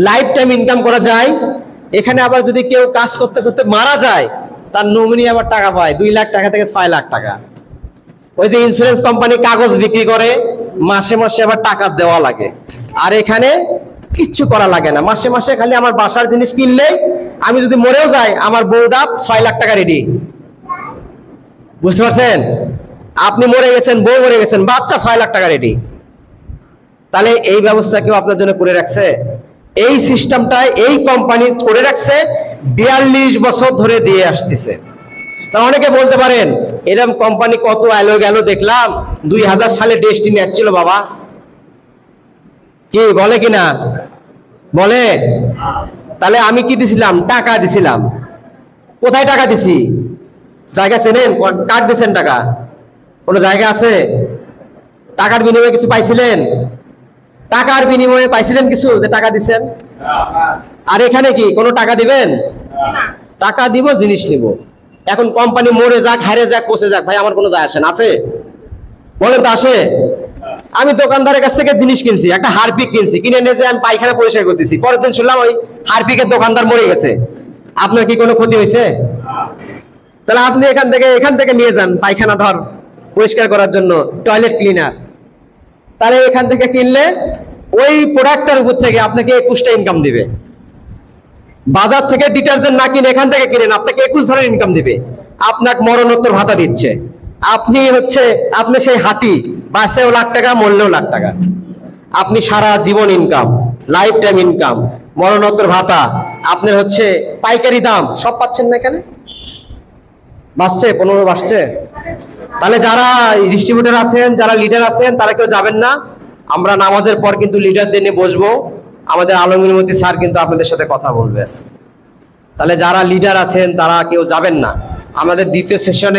লাইফ টাইম ইনকাম করা যায়। এখানে আবার যদি কেউ কাজ করতে করতে মারা যায়, তার নমিনি আবার টাকা পায় 2 লাখ টাকা থেকে 6 লাখ টাকা। ওই যে ইন্স্যুরেন্স কোম্পানি কাগজ বিক্রি করে, মাসে মাসে আবার টাকা দেওয়া লাগে। আর এখানে কিচ্ছু করা লাগে না, মাসে মাসে খালি আমার বাসার জিনিস কিনলেই, আমি যদি মরেও যাই, আমার বউটা 6 লাখ টাকা রেডি। বুঝতে পারছেন? আপনি মরে গেছেন, বউ মরে গেছেন, বাচ্চা 6 লাখ টাকা রেডি। তাহলে এই ব্যবস্থা কেউ আপনার জন্য করে রাখছে? এই সিস্টেমটা এই কোম্পানি করে রাখছে, 42 বছর ধরে দিয়ে আসতেছে। তা অনেকে বলতে পারেন, এরকম কোম্পানি কত এলো গেল দেখলাম, 2000 সালে ডেস্টিনি আসছিল বাবা। কি বলে কিনা? বলে। তাহলে আমি কি দিছিলাম? টাকা দিছিলাম। কোথায় টাকা দিছি? জায়গা চেনেন? কার দিচ্ছেন টাকা? কোনো জায়গা আছে? টাকার বিনিময়ে কিছু পাইছিলেন? টাকার বিনিময়ে পাইছিলেন কিছু যে টাকা দিচ্ছেন? আর এখানে কি কোনো টাকা দিবেন? টাকা দিব, জিনিস নিব। এখন কোম্পানি মরে যাক, হারে যাক, পচে যাক, ভাই আমার কোনো যায় আসে না? আছে বলেন তো? আসে? আমি দোকানদারের কাছ থেকে জিনিস কিনছি, একটা হারপিক কিনছি, কিনে নিয়ে যে আমি পায়খানা পরিষ্কার করতেছি, পরের দিন শুনলাম ওই হারপিকের দোকানদার মরে গেছে। আপনার কি কোনো ক্ষতি হয়েছে? তাহলে আপনি এখান থেকে নিয়ে যান পায়খানা ধর পরিষ্কার করার জন্য, টয়লেট ক্লিনার। তাহলে এখান থেকে কিনলে ওই প্রোডাক্টটার উপর থেকে আপনাকে 21টা ইনকাম দিবে। বাজার থেকে ডিটারজেন্ট না কিনে এখান থেকে কিনেন, আপনাকে 21 ধরনের ইনকাম দিবে। আপনাকে মরণোত্তর ভাতা দিচ্ছে। আপনি সেই হাতি, বাঁচেও লাখ টাকা, মরলেও লাখ টাকা। আপনি সারা জীবন ইনকাম, লাইফ টাইম ইনকাম, মরণোত্তর ভাতা, আপনার পাইকারি দাম সব পাচ্ছেন না এখানে? বাঁচছে 15 বাঁচছে। তাহলে যারা ডিস্ট্রিবিউটর আছেন, যারা লিডার আছেন, তারা কেউ যাবেন না। আমরা নামাজের পর কিন্তু লিডারদের নিয়ে বসবো, আমাদের আলমগীর মতি স্যার কিন্তু আপনাদের সাথে কথা বলবে। তাহলে যারা লিডার আছেন তারা কেউ যাবেন না। আমাদের দ্বিতীয় সেশনে